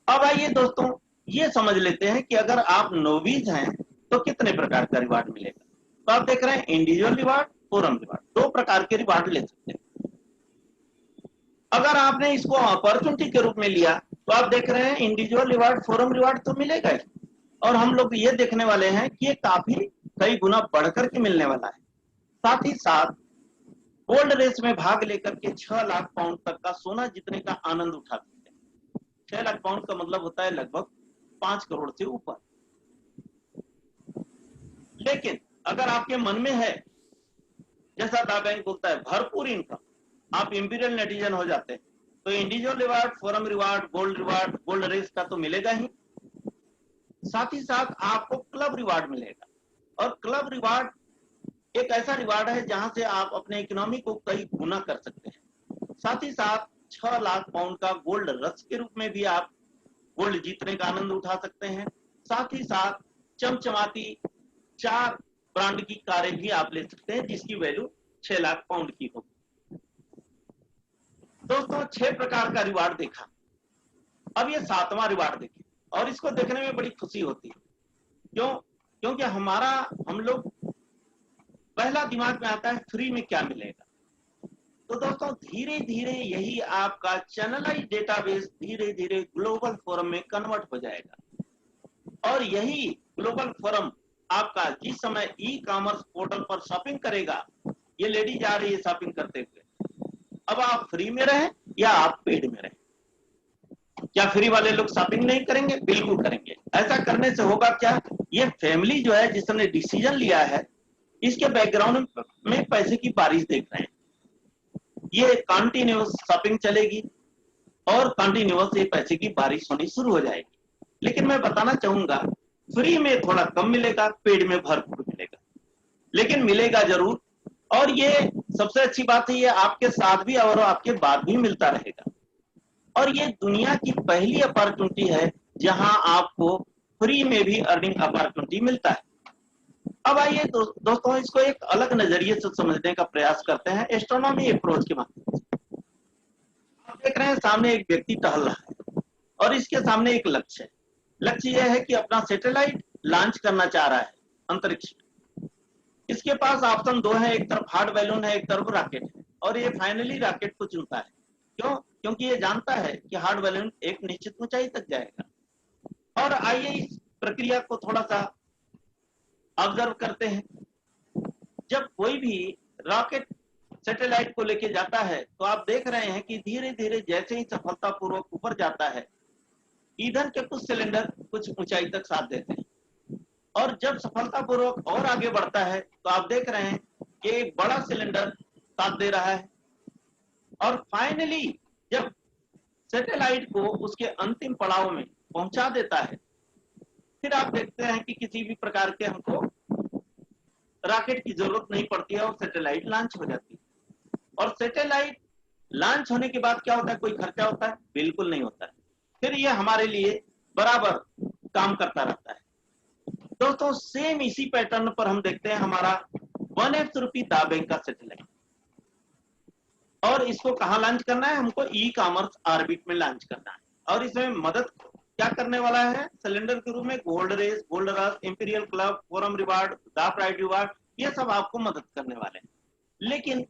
अब आइए दोस्तों ये समझ लेते हैं कि अगर आप नोविस हैं तो कितने प्रकार का रिवार्ड मिलेगा। तो आप देख रहे हैं इंडिविजुअल रिवार्ड, फोरम रिवार्ड, दो प्रकार के रिवार्ड ले सकते हैं। अगर आपने इसको अपॉर्चुनिटी के रूप में लिया तो आप देख रहे हैं इंडिविजुअल रिवार्ड, फोरम रिवार्ड तो मिलेगा ही, और हम लोग ये देखने वाले हैं कि ये काफी कई गुना बढ़कर के मिलने वाला है। साथ ही साथ गोल्ड रेस में भाग लेकर के 6 लाख पाउंड तक का सोना जीतने का आनंद उठा सकते हैं। 6 लाख पाउंड का मतलब होता है लगभग 5 करोड़ से ऊपर। लेकिन अगर आपके मन में है, जैसा दा बैंक बोलता है, भरपूर इनकम, आप इंपीरियल नेटिजन हो जाते हैं, तो individual reward, forum reward, gold race का तो मिलेगा ही। साथ ही साथ आपको क्लब रिवार्ड मिलेगा। और क्लब रिवार्ड एक ऐसा रिवार्ड है जहां से आप अपने इकोनॉमी को कई गुना कर सकते हैं। साथ ही साथ 6 लाख पाउंड का गोल्ड रश के रूप में भी आप गोल्ड जीतने का आनंद उठा सकते हैं। साथ ही साथ चमचमाती 4 ब्रांड की कारें भी आप ले सकते हैं, जिसकी वैल्यू 6 लाख पाउंड की होगी। दोस्तों 6 प्रकार का रिवार्ड देखा, अब ये 7वां रिवार्ड देखिए, और इसको देखने में बड़ी खुशी होती है। क्यों? क्योंकि हम लोग पहला दिमाग में आता है फ्री में क्या मिलेगा। तो दोस्तों धीरे धीरे यही आपका चैनलाइज डेटाबेस धीरे धीरे ग्लोबल फोरम में कन्वर्ट हो जाएगा। और यही ग्लोबल फोरम आपका जिस समय ई कॉमर्स पोर्टल पर शॉपिंग करेगा, ये लेडी जा रही है शॉपिंग करते हुए, अब आप फ्री में रहें या आप पेड में रहें। क्या फ्री वाले लोग शॉपिंग नहीं करेंगे? बिल्कुल करेंगे। ऐसा करने से होगा क्या, ये फैमिली जो है जिसने डिसीजन लिया है, इसके बैकग्राउंड में पैसे की बारिश देख रहे हैं। ये कंटिन्यूअस शॉपिंग चलेगी और कंटिन्यूअस ये पैसे की बारिश होनी शुरू हो जाएगी। लेकिन मैं बताना चाहूंगा फ्री में थोड़ा कम मिलेगा, पेड में भरपूर मिलेगा, लेकिन मिलेगा जरूर। और ये सबसे अच्छी बात है, ये आपके साथ भी और आपके बाद भी मिलता रहेगा। और ये दुनिया की पहली अपॉर्चुनिटी है जहां आपको फ्री में भी अर्निंग अपॉर्चुनिटी मिलता है। अब आइए दोस्तों इसको एक अलग नजरिए से समझने का प्रयास करते हैं एस्ट्रोनॉमी अप्रोच के माध्यम से। आप देख रहे हैं सामने एक व्यक्ति टहल रहा है और इसके सामने एक लक्ष्य है। लक्ष्य यह है कि अपना सैटेलाइट लॉन्च करना चाह रहा है अंतरिक्ष में। इसके पास ऑप्शन दो है, एक तरफ हार्ड बैलून है, एक तरफ रॉकेट है, और ये फाइनली रॉकेट को चुनता है। क्यों? क्योंकि ये जानता है कि हार्ड बैलून एक निश्चित ऊंचाई तक जाएगा। और आइए इस प्रक्रिया को थोड़ा सा ऑब्जर्व करते हैं। जब कोई भी रॉकेट सैटेलाइट को लेके जाता है तो आप देख रहे हैं कि धीरे धीरे जैसे ही सफलतापूर्वक ऊपर जाता है, ईंधन के कुछ सिलेंडर कुछ ऊंचाई तक साथ देते हैं, और जब सफलतापूर्वक और आगे बढ़ता है तो आप देख रहे हैं कि एक बड़ा सिलेंडर साथ दे रहा है। और फाइनली जब सैटेलाइट को उसके अंतिम पड़ाव में पहुंचा देता है, फिर आप देखते हैं कि किसी भी प्रकार के हमको रॉकेट की जरूरत नहीं पड़ती है और सैटेलाइट लॉन्च हो जाती है। और सैटेलाइट लॉन्च होने के बाद क्या होता है? कोई खर्चा होता है? बिल्कुल नहीं होता है। फिर ये हमारे लिए बराबर काम करता रहता है। दोस्तों सेम इसी पैटर्न पर हम देखते हैं हमारा 1F रुपी दाबैंक का सैटेलाइट, और इसको कहां लॉन्च करना है? हमको ई कॉमर्स ऑर्बिट में लॉन्च करना है। और इसमें मदद क्या करने वाला है? सिलेंडर के रूप में gold race, gold rush, imperial club, forum reward, the pride reward, ये सब आपको मदद करने वाले हैं। लेकिन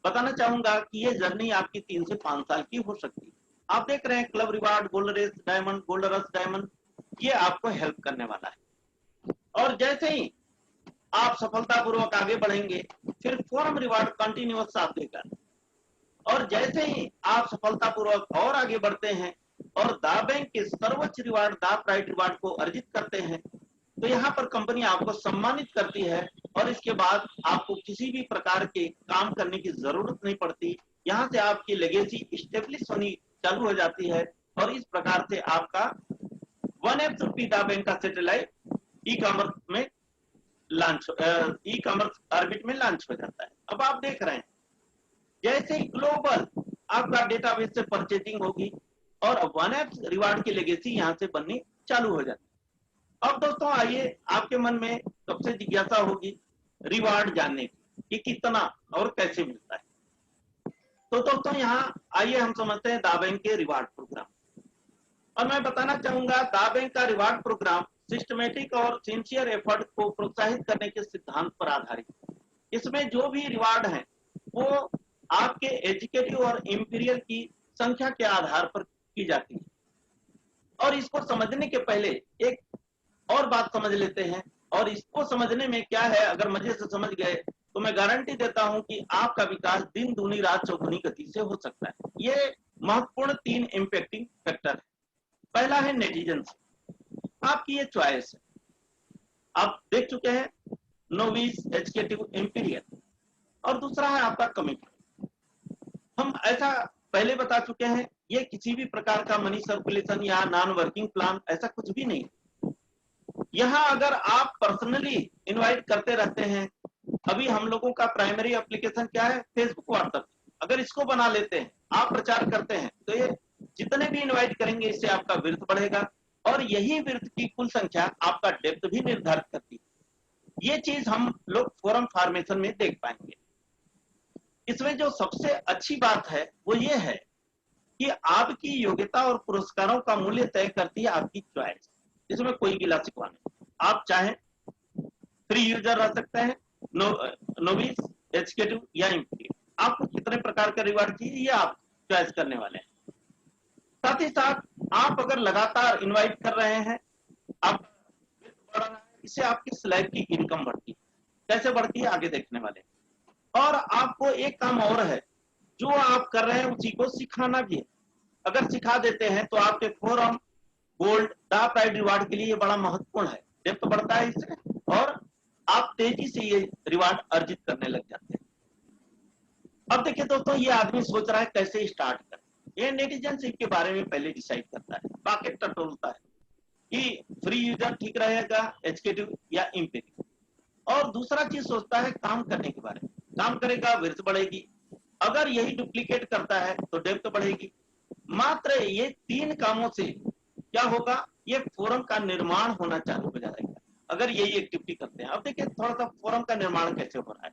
बताना चाहूंगा कि ये जर्नी आपकी 3 से 5 साल की हो सकती है। आप देख रहे हैं club reward, gold race diamond, gold rush diamond, ये आपको हेल्प करने वाला है। और जैसे ही आप सफलतापूर्वक आगे बढ़ेंगे, फिर फोरम रिवार्ड कंटिन्यूअस साथ देगा। और जैसे ही आप सफलतापूर्वक और आगे बढ़ते हैं और द बैंक के सर्वोच्च रिवार्ड द प्राइड रिवार्ड को अर्जित करते हैं, तो यहाँ पर कंपनी आपको सम्मानित करती है और इसके बाद आपको किसी भी प्रकार के काम करने की जरूरत नहीं पड़ती। यहाँ से आपकी लेगेसी स्टेब्लिश होनी चालू हो जाती है और इस प्रकार से आपका 1F रुपी द बैंक का सैटेलाइट ई कॉमर्स में लॉन्च, ई कॉमर्स ऑर्बिट में लॉन्च हो जाता है। अब आप देख रहे हैं जैसे ग्लोबल आपका डेटाबेस से परचेजिंग होगी और 1F रिवार्ड की लेगेसी यहां से बननी चालू हो जाती है। अब दोस्तों आइए, आपके मन में सबसे जिज्ञासा होगी रिवार्ड जानने की कि कितना और कैसे मिलता है। तो दोस्तों यहाँ आइए हम समझते हैं द बैंक के रिवार्ड प्रोग्राम। और मैं बताना चाहूंगा द बैंक का रिवार्ड प्रोग्राम सिस्टमेटिक और सिंसियर एफर्ट को प्रोत्साहित करने के सिद्धांत पर आधारित है। इसमें जो भी रिवार्ड है वो आपके एजुकेटिव और इंपीरियल की संख्या के आधार पर की जाती है। और इसको समझने के पहले एक और बात समझ लेते हैं, और इसको समझने में क्या है, अगर मजे से समझ गए तो मैं गारंटी देता हूं कि आपका विकास दिन दूनी रात चौगुनी गति से हो सकता है। ये महत्वपूर्ण 3 इंपैक्टिंग फैक्टर है। पहला है नेटिजन्स, आपकी ये चॉइस है। आप देख चुके हैं नोविस, एजुकेटिव, इंपीरियल। और दूसरा है आपका कमिटमेंट। हम ऐसा पहले बता चुके हैं, ये किसी भी प्रकार का मनी सर्कुलेशन या नॉन वर्किंग प्लान ऐसा कुछ भी नहीं। यहाँ अगर आप पर्सनली इनवाइट करते रहते हैं, अभी हम लोगों का प्राइमरी एप्लीकेशन क्या है? Facebook, WhatsApp. अगर इसको बना लेते हैं, आप प्रचार करते हैं, तो ये जितने भी इनवाइट करेंगे इससे आपका विर्थ बढ़ेगा, और यही विर्थ की कुल संख्या आपका डेप्थ भी निर्धारित करती है। ये चीज हम लोग फोरम फॉर्मेशन में देख पाएंगे। इसमें जो सबसे अच्छी बात है वो ये है कि आपकी योग्यता और पुरस्कारों का मूल्य तय करती है आपकी चॉइस। इसमें कोई गिला शिकवा नहीं। आप चाहें फ्री यूजर रह सकते हैं, नोविस, एजुकेटिव या इंपीरियल। आपको कितने प्रकार का रिवार्ड चाहिए ये आप चॉइस करने वाले हैं। साथ ही साथ आप अगर लगातार इनवाइट कर रहे हैं, आप बढ़ रहा है, इससे आपकी स्लैब की इनकम बढ़ती है। कैसे बढ़ती है आगे देखने वाले। और आपको एक काम और है, जो आप कर रहे हैं उसी को सिखाना भी है। अगर सिखा देते हैं तो आपके forum, gold, the pride reward के लिए ये बड़ा महत्वपूर्ण है। डेप्थ बढ़ता है इससे और आप तेजी से ये रिवार्ड अर्जित करने लग जाते हैं। अब देखिए दोस्तों, ये आदमी सोच रहा है कैसे स्टार्ट करें। ये नेटिजनशिप के बारे में पहले डिसाइड करता है, बाकी टटोलता है कि फ्री यूजर ठीक रहेगा, एजुकेटिव या इंपीरियल। और दूसरा चीज सोचता है काम करने के बारे में। काम करेगा विर्थ बढ़ेगी, अगर यही डुप्लीकेट करता है तो डेप्थ बढ़ेगी। मात्र ये 3 कामों से क्या होगा? ये फोरम का निर्माण होना चालू हो जाएगा। अगर यही एक्टिविटी करते हैं। अब देखिए थोड़ा सा फोरम का निर्माण कैसे हो रहा है।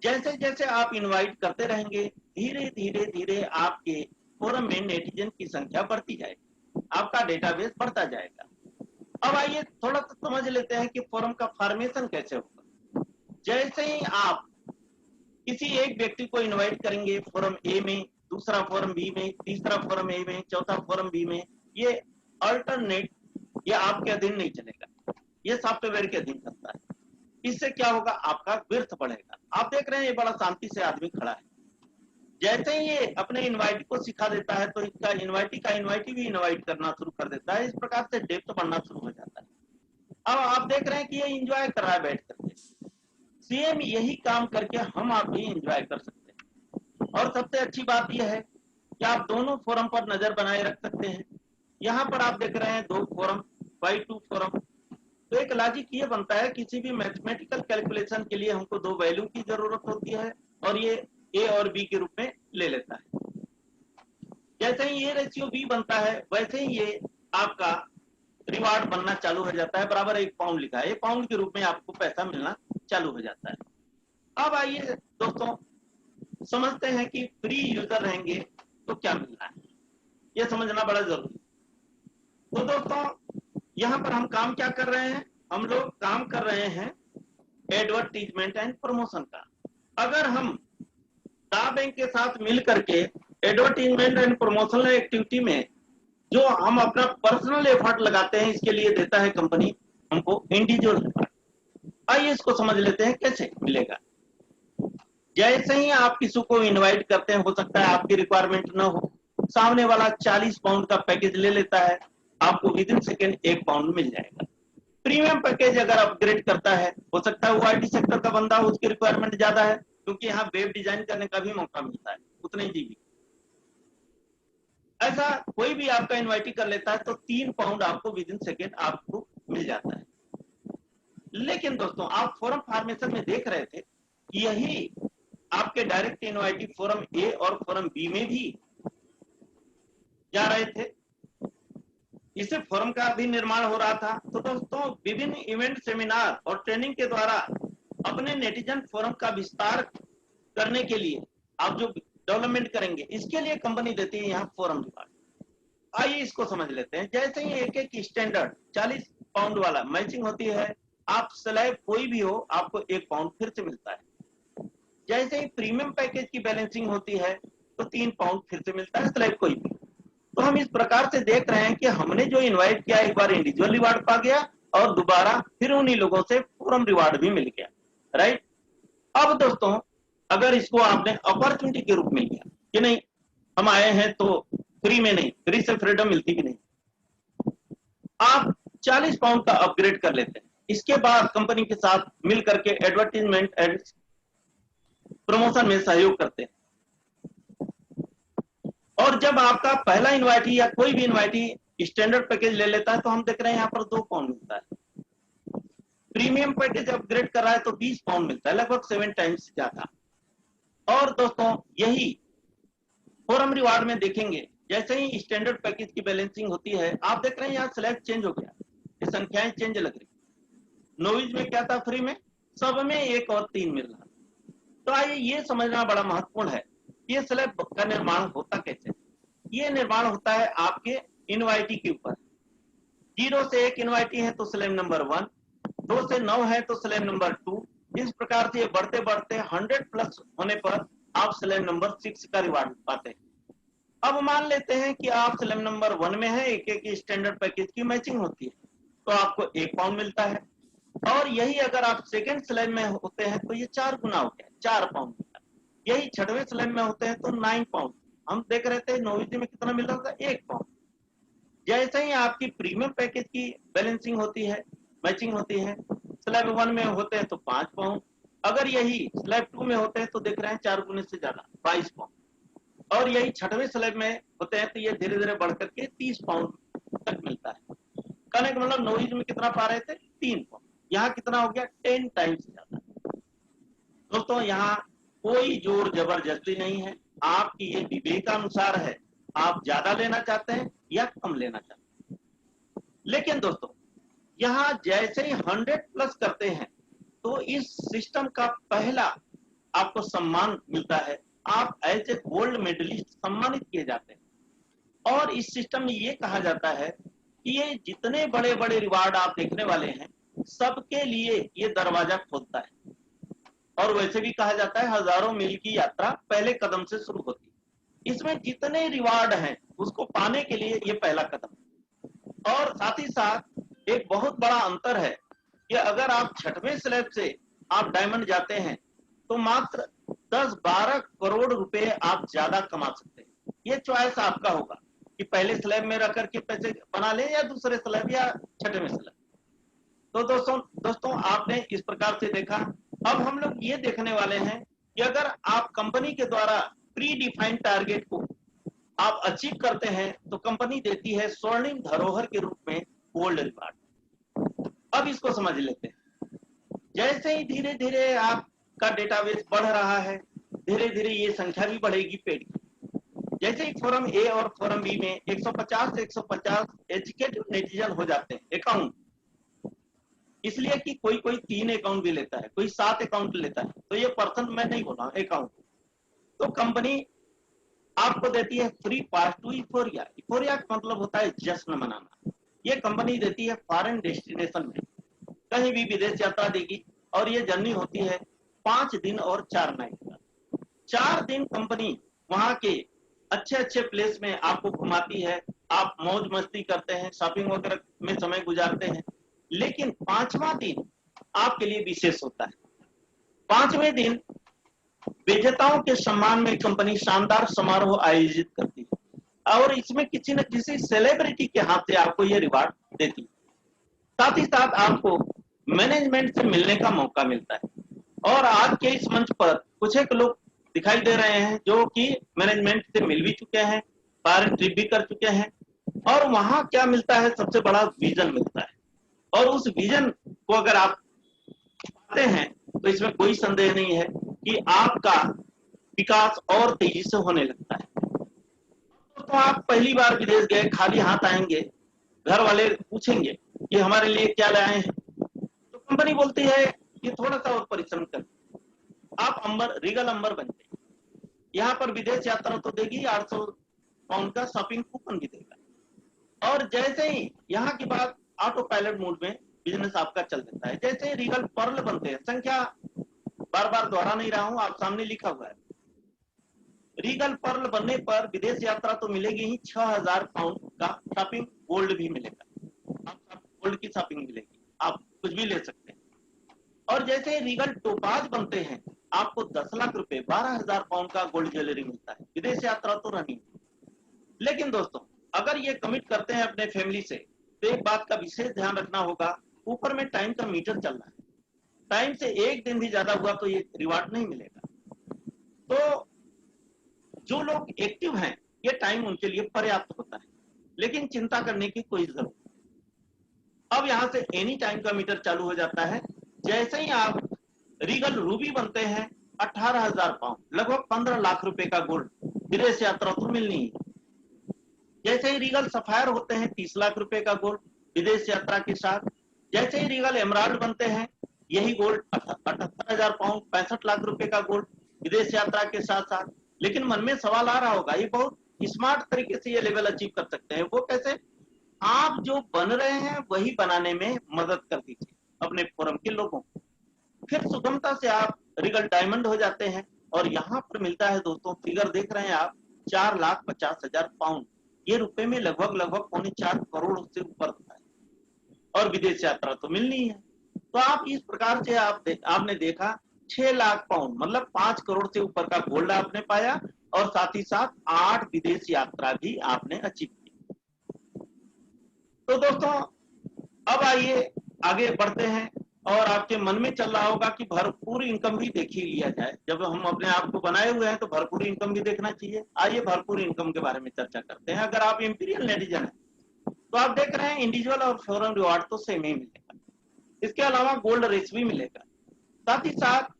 जैसे जैसे आप इनवाइट करते रहेंगे, धीरे धीरे धीरे आपके फोरम में नेटिजन की संख्या बढ़ती जाएगी, आपका डेटाबेस बढ़ता जाएगा। अब आइए थोड़ा सा समझ लेते हैं कि फोरम का फॉर्मेशन कैसे होगा। जैसे ही आप किसी एक व्यक्ति को इनवाइट करेंगे फोरम ए में, दूसरा फोरम बी में, तीसरा फोरम ए में, चौथा फोरम बी में, ये अल्टरनेट, ये आपके अधीन नहीं चलेगा, ये सॉफ्टवेयर के अधीन चलता है। इससे क्या होगा, आपका विर्थ बढ़ेगा। आप देख रहे हैं ये बड़ा शांति से आदमी खड़ा है, जैसे ही ये अपने इनवाइटी को सिखा देता है तो इसका इनवाइटी भी इनवाइट करना शुरू कर देता है। इस प्रकार से डेप्थ बढ़ना शुरू हो जाता है। अब आप देख रहे हैं कि ये इंजॉय कर रहा है बैठ करके। सेम यही काम करके हम आप भी इंजॉय कर सकते हैं। और सबसे अच्छी बात यह है कि आप दोनों फोरम पर नजर बनाए रख सकते हैं। यहाँ पर आप देख रहे हैं दो फोरम, बाई टू फोरम। तो एक लॉजिक ये बनता है, किसी भी मैथमेटिकल कैलकुलेशन के लिए हमको दो वैल्यू की जरूरत होती है और ये ए और बी के रूप में ले लेता है। जैसे ही ये रेशियो बी बनता है वैसे ही ये आपका रिवार्ड बनना चालू हो जाता है। बराबर 1 पाउंड लिखा है, 1 पाउंड के रूप में आपको पैसा मिलना चालू हो जाता है। अब आइए दोस्तों समझते हैं कि फ्री यूजर रहेंगे तो क्या मिलना है, ये समझना बड़ा जरूरी है। तो दोस्तों यहाँ पर हम काम क्या कर रहे हैं, हम लोग काम कर रहे हैं एडवर्टीजमेंट एंड प्रमोशन का। अगर हम टा बैंक के साथ मिल करके एडवर्टीजमेंट एंड प्रमोशनल एक्टिविटी में जो हम अपना पर्सनल एफर्ट लगाते हैं, इसके लिए देता है कंपनी हमको इंडिविजुअल एफर्ट। आइए इसको समझ लेते हैं कैसे मिलेगा। जैसे ही आप किसी को इनवाइट करते हैं, हो सकता है आपकी रिक्वायरमेंट ना हो, सामने वाला 40 पाउंड का पैकेज ले लेता है, आपको विद इन सेकेंड 1 पाउंड मिल जाएगा। प्रीमियम पैकेज अगर अपग्रेड करता है, हो सकता है वो आईटी सेक्टर का बंदा हो, उसकी रिक्वायरमेंट ज्यादा है, क्योंकि यहाँ वेब डिजाइन करने का भी मौका मिलता है उतने जीबी। ऐसा कोई भी आपका इन्वाइटी कर लेता है तो 3 पाउंड आपको विद इन सेकेंड आपको मिल जाता है। लेकिन दोस्तों आप फोरम फॉर्मेशन में देख रहे थे कि यही आपके डायरेक्ट इनवाइटी फोरम ए और फोरम बी में भी जा रहे थे, इससे फोरम का भी निर्माण हो रहा था। तो दोस्तों विभिन्न इवेंट, सेमिनार और ट्रेनिंग के द्वारा अपने नेटिजन फोरम का विस्तार करने के लिए आप जो डेवलपमेंट करेंगे, इसके लिए कंपनी देती है यहाँ फोरम रिवार्ड। आइए इसको समझ लेते हैं। जैसे ही एक एक स्टैंडर्ड 40 पाउंड वाला मैचिंग होती है, आप स्लैब कोई भी हो आपको 1 पाउंड फिर से मिलता है। जैसे ही प्रीमियम पैकेज की बैलेंसिंग होती है तो 3 पाउंड फिर से मिलता है स्लैब कोई भी। तो हम इस प्रकार से देख रहे हैं कि हमने जो इनवाइट किया, एक बार इंडिविजुअल रिवार्ड पा गया और दोबारा फिर उन्हीं लोगों से फोरम रिवार्ड भी मिल गया, राइट। अब दोस्तों अगर इसको आपने अपॉर्चुनिटी के रूप में लिया कि नहीं हम आए हैं तो फ्री में नहीं, फ्री से फ्रीडम मिलती भी नहीं, आप 40 पाउंड का अपग्रेड कर लेते हैं। इसके बाद कंपनी के साथ मिल करके एडवर्टीजमेंट एंड प्रमोशन में सहयोग करते हैं। और जब आपका पहला इनवाइटी या कोई भी इनवाइटी स्टैंडर्ड पैकेज ले लेता है तो हम देख रहे हैं यहाँ पर 2 पाउंड मिलता है। प्रीमियम पैकेज अपग्रेड कर रहा है तो 20 पाउंड मिलता है, लगभग 7 टाइम्स ज्यादा। और दोस्तों यही फोरम रिवार्ड में देखेंगे, जैसे ही स्टैंडर्ड पैकेज की बैलेंसिंग होती है, आप देख रहे हैं यहाँ स्लैब चेंज हो गया, ये संख्याएं चेंज लग रही। नोविज में क्या था, फ्री में, सब में 1 और 3 मिल रहा। तो आइए ये समझना बड़ा महत्वपूर्ण है, ये स्लैब का निर्माण होता कैसे। ये निर्माण होता है आपके इनवाइटी के ऊपर। 0 से 1 इनवाइटी है तो स्लैब नंबर 1, 2 से 9 है तो स्लैब नंबर 2। इस प्रकार से बढ़ते बढ़ते 100 प्लस होने पर आप स्लैब नंबर 6 का रिवार्ड पाते हैं। अब मान लेते हैं कि आप स्लैब नंबर 1 में है, एक एक स्टैंडर्ड पैकेज की मैचिंग होती है तो आपको 1 पाउंड मिलता है। और यही अगर आप सेकेंड स्लैब में होते हैं तो ये 4 गुना हो गया, 4 पाउंड मिलता है। यही छठवें स्लैब में होते हैं तो 9 पाउंड। हम देख रहे थे नोविजी में कितना मिल रहा था, 1 पाउंड। जैसे ही आपकी प्रीमियम पैकेज की बैलेंसिंग होती है, मैचिंग होती है, स्लैब 1 में होते हैं तो 5 पाउंड। अगर यही स्लैब 2 में होते हैं तो देख रहे हैं 4 गुने से ज्यादा, 22 पाउंड। और यही छठवें स्लैब में होते हैं तो ये धीरे धीरे बढ़ करके 30 पाउंड तक मिलता है। कहने का मतलब नोविज में कितना पा रहे थे, 3 पाउंड, यहाँ कितना हो गया, 10 टाइम्स ज्यादा। दोस्तों यहाँ कोई जोर जबरदस्ती नहीं है, आपकी ये विवेकानुसार है, आप ज्यादा लेना चाहते हैं या कम लेना चाहते हैं। लेकिन दोस्तों यहाँ जैसे ही 100+ करते हैं तो इस सिस्टम का पहला आपको सम्मान मिलता है, आप एज ए गोल्ड मेडलिस्ट सम्मानित किए जाते हैं। और इस सिस्टम में ये कहा जाता है कि ये जितने बड़े बड़े रिवार्ड आप देखने वाले हैं सबके लिए ये दरवाजा खोलता है। और वैसे भी कहा जाता है हजारों मील की यात्रा पहले कदम से शुरू होती है। इसमें जितने रिवार्ड हैं उसको पाने के लिए ये पहला कदम है। और साथ ही साथ एक बहुत बड़ा अंतर है कि अगर आप छठवें स्लैब से आप डायमंड जाते हैं तो मात्र 10-12 करोड़ रुपए आप ज्यादा कमा सकते हैं। ये चॉइस आपका होगा कि पहले स्लैब में रह करके पैसे बना ले या दूसरे स्लैब या छठवें स्लैब। तो दोस्तों आपने इस प्रकार से देखा। अब हम लोग ये देखने वाले हैं कि अगर आप कंपनी के द्वारा प्री डिफाइंड टारगेट को आप अचीव करते हैं तो कंपनी देती है स्वर्णिम धरोहर के रूप में गोल्ड रिवार्ड। अब इसको समझ लेते हैं। जैसे ही धीरे धीरे आपका डेटाबेस बढ़ रहा है, धीरे धीरे ये संख्या भी बढ़ेगी पेड की। जैसे ही फॉरम ए और फॉरम बी में 150 से 150 एजुकेटेड नेटिजन हो जाते हैं अकाउंट, इसलिए कि कोई कोई 3 अकाउंट भी लेता है, कोई 7 अकाउंट लेता है, तो ये पर्सन मैं नहीं बोला अकाउंट। तो कंपनी आपको देती है फ्री पास टू इफोरिया। इफोरिया का मतलब होता है जश्न मनाना। ये कंपनी देती है फॉरेन डेस्टिनेशन में, कहीं भी विदेश यात्रा देगी। और ये जर्नी होती है 5 दिन और 4 नाइट का। 4 दिन कंपनी वहां के अच्छे अच्छे प्लेस में आपको घुमाती है, आप मौज मस्ती करते हैं, शॉपिंग वगैरह में समय गुजारते हैं। लेकिन 5वां दिन आपके लिए विशेष होता है। 5वें दिन विजेताओं के सम्मान में कंपनी शानदार समारोह आयोजित करती है और इसमें किसी न किसी सेलिब्रिटी के हाथ से आपको ये रिवार्ड देती है। साथ ही साथ आपको मैनेजमेंट से मिलने का मौका मिलता है। और आज के इस मंच पर कुछ एक लोग दिखाई दे रहे हैं जो कि मैनेजमेंट से मिल भी चुके हैं, फॉरेन ट्रिप भी कर चुके हैं। और वहां क्या मिलता है, सबसे बड़ा विजन मिलता है। और उस विजन को अगर आप पाते हैं तो इसमें कोई संदेह नहीं है कि आपका विकास और तेजी से होने लगता है। तो आप पहली बार विदेश गए, खाली हाथ आएंगे, घर वाले पूछेंगे कि हमारे लिए क्या लाए हैं, तो कंपनी बोलती है कि थोड़ा सा और परिश्रम कर आप रीगल अंबर बन जाए। यहाँ पर विदेश यात्रा तो देगी, 800 पाउंड का शॉपिंग कूपन भी देगा। और जैसे ही यहाँ की बात ऑटो पायलट मोड में बिजनेस आपका चल देता है। जैसे ही रीगल पर्ल बनते हैं, संख्या बार बार दोहरा नहीं रहा हूं, आप सामने लिखा हुआ है। रीगल पर्ल बनने पर विदेश यात्रा तो मिलेगी ही, 6000 पाउंड का शॉपिंग गोल्ड भी मिलेगा। आप गोल्ड की शॉपिंग मिलेगी, आप कुछ भी ले सकते हैं। और जैसे रीगल टोपाज बनते हैं, आपको 10 लाख रुपए 12,000 पाउंड का गोल्ड ज्वेलरी मिलता है। विदेश यात्रा तो रनिंग। लेकिन दोस्तों अगर ये कमिट करते हैं अपने फैमिली से तो एक बात का विशेष ध्यान रखना होगा, ऊपर में टाइम का मीटर चल रहा है। टाइम से 1 दिन भी ज्यादा हुआ तो ये रिवार्ड नहीं मिलेगा। तो जो लोग एक्टिव हैं ये टाइम उनके लिए पर्याप्त होता है, लेकिन चिंता करने की कोई जरूरत नहीं। अब यहां से एनी टाइम का मीटर चालू हो जाता है। जैसे ही आप रीगल रूबी बनते हैं, 18,000 पाउंड लगभग 15 लाख रुपए का गोल्ड, विदेश यात्रा तो मिलनी है। जैसे ही रीगल सफायर होते हैं, 30 लाख रुपए का गोल्ड विदेश यात्रा के साथ। जैसे ही रीगल एमराल्ड बनते हैं, यही गोल्ड 78,000 पाउंड 65 लाख रुपए का गोल्ड विदेश यात्रा के साथ साथ। लेकिन मन में सवाल आ रहा होगा, ये बहुत स्मार्ट तरीके से ये लेवल अचीव कर सकते हैं, वो कैसे? आप जो बन रहे हैं वही बनाने में मदद कर दीजिए अपने फोरम के लोगों को, फिर सुगमता से आप रीगल डायमंड हो जाते हैं। और यहाँ पर मिलता है दोस्तों, फिगर देख रहे हैं आप, 4,50,000 पाउंड, ये रुपए में लगभग 4.25 करोड़ से ऊपर होता है। और विदेश यात्रा तो मिलनी है। तो आप इस प्रकार से आपने देखा 6 लाख पाउंड मतलब 5 करोड़ से ऊपर का गोल्ड आपने पाया और साथ ही साथ 8 विदेश यात्रा भी आपने अचीव की। तो दोस्तों अब आइए आगे बढ़ते हैं। और आपके मन में चल रहा होगा कि भरपूर इनकम भी देख ही लिया जाए। जब हम अपने आप को बनाए हुए हैं तो भरपूर इनकम भी देखना चाहिए। आइए भरपूर इनकम के बारे में चर्चा करते हैं। अगर आप इंपीरियल नेटिजन है तो आप देख रहे हैं इंडिविजुअल और फॉरम रिवार्ड तो सेम ही मिलेगा, इसके अलावा गोल्ड रेस भी मिलेगा। साथ ही साथ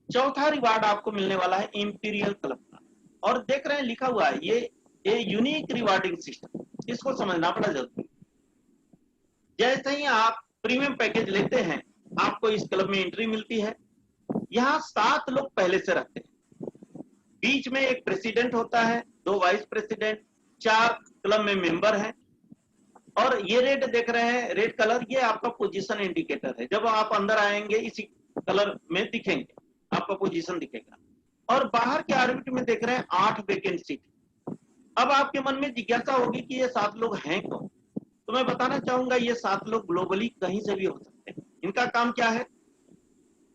चौथा रिवार्ड आपको मिलने वाला है इंपीरियल क्लब का। और देख रहे हैं लिखा हुआ है ये यूनिक रिवार्डिंग सिस्टम, इसको समझना बड़ा जरूरी है। जैसे ही आप प्रीमियम पैकेज लेते हैं, आपको इस क्लब में एंट्री मिलती है। यहाँ 7 लोग पहले से रहते हैं, बीच में एक प्रेसिडेंट होता है, 2 वाइस प्रेसिडेंट, 4 क्लब में मेंबर हैं। और ये रेड देख रहे हैं, रेड कलर, ये आपका पोजीशन इंडिकेटर है। जब आप अंदर आएंगे इसी कलर में दिखेंगे, आपका पोजीशन दिखेगा। और बाहर के ऑर्बिट में देख रहे हैं 8 वैकेंट सीट। अब आपके मन में जिज्ञासा होगी कि ये 7 लोग हैं कौन? तो मैं बताना चाहूंगा, ये 7 लोग ग्लोबली कहीं से भी हो सकते हैं। इनका काम क्या है?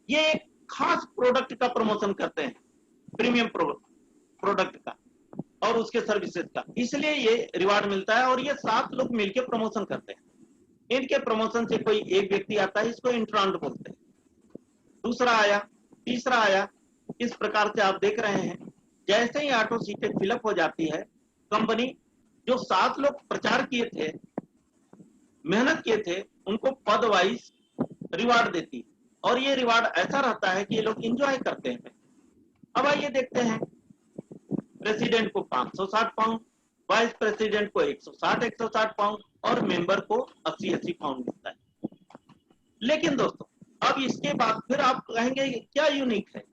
ये एक खास प्रोडक्ट का प्रमोशन करते हैं, प्रीमियम प्रोडक्ट का और उसके सर्विसेज का, इसलिए ये रिवार्ड मिलता है। और ये 7 लोग मिलकर प्रमोशन करते हैं। इनके प्रमोशन से कोई एक व्यक्ति आता है, इसको इंट्रांट बोलते हैं, दूसरा आया, तीसरा आया। इस प्रकार से आप देख रहे हैं, जैसे ही ऑटो सीटें फिलअप हो जाती है, कंपनी जो 7 लोग प्रचार किए थे, मेहनत किए थे, उनको पद वाइज रिवार्ड देती है। और ये रिवार्ड ऐसा रहता है कि ये लोग एंजॉय करते हैं। अब आइए देखते हैं, प्रेसिडेंट को 560 पाउंड, वाइस प्रेसिडेंट को 160 पाउंड और मेंबर को 80 पाउंड मिलता है। लेकिन दोस्तों, अब इसके बाद फिर आप कहेंगे क्या यूनिक है?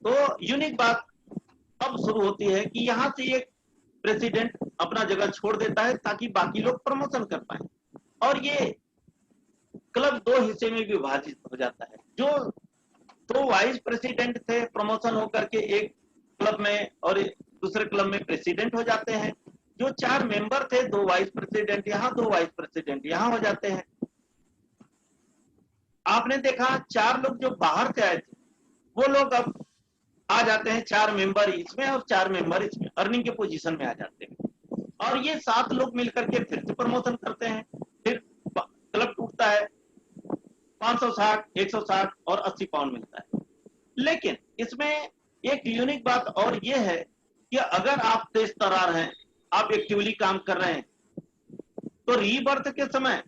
तो यूनिक बात अब शुरू होती है कि यहाँ से एक प्रेसिडेंट अपना जगह छोड़ देता है ताकि बाकी लोग प्रमोशन कर पाए। और ये क्लब 2 हिस्से में विभाजित हो जाता है। जो 2 वाइस प्रेसिडेंट थे, प्रमोशन होकर के एक क्लब में और दूसरे क्लब में प्रेसिडेंट हो जाते हैं। जो 4 मेंबर थे, 2 वाइस प्रेसिडेंट यहाँ, 2 वाइस प्रेसिडेंट यहाँ हो जाते हैं। आपने देखा 4 लोग जो बाहर से आए थे, वो लोग अब आ जाते हैं, 4 मेंबर इसमें और 4 मेंबर इसमें अर्निंग के पोजीशन में आ जाते हैं। और ये 7 लोग मिलकर के फिर से प्रमोशन करते हैं। फिर क्लब टूटता है, 560, 160 और 80 पाउंड मिलता है। लेकिन इसमें एक यूनिक बात और ये है कि अगर आप तेज तर्रार हैं, आप एक्टिवली काम कर रहे हैं, तो रीबर्थ के समय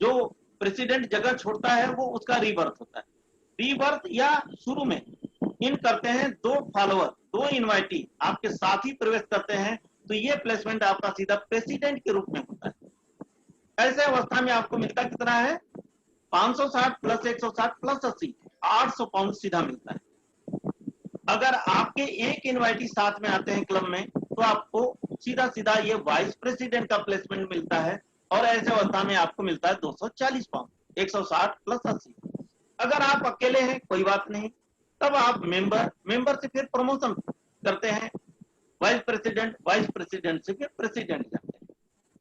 जो प्रेसिडेंट जगह छोड़ता है, वो उसका रीबर्थ होता है। रीबर्थ या शुरू में इन करते हैं 2 फॉलोअर, 2 इनवाइटी आपके साथ ही प्रवेश करते हैं, तो ये प्लेसमेंट आपका सीधा प्रेसिडेंट के रूप में होता है। ऐसे अवस्था में आपको मिलता कितना है? 560 प्लस 160 प्लस 80, 800 पाउंड सीधा मिलता है। अगर आपके एक इनवाइटी साथ में आते हैं क्लब में, तो आपको सीधा सीधा ये वाइस प्रेसिडेंट का प्लेसमेंट मिलता है। और ऐसे अवस्था में आपको मिलता है 240 पाउंड, 160 प्लस 80। अगर आप अकेले हैं, कोई बात नहीं, तब आप मेंबर से फिर प्रमोशन करते हैं, वाइस प्रेसिडेंट से फिर प्रेसिडेंट जाते हैं।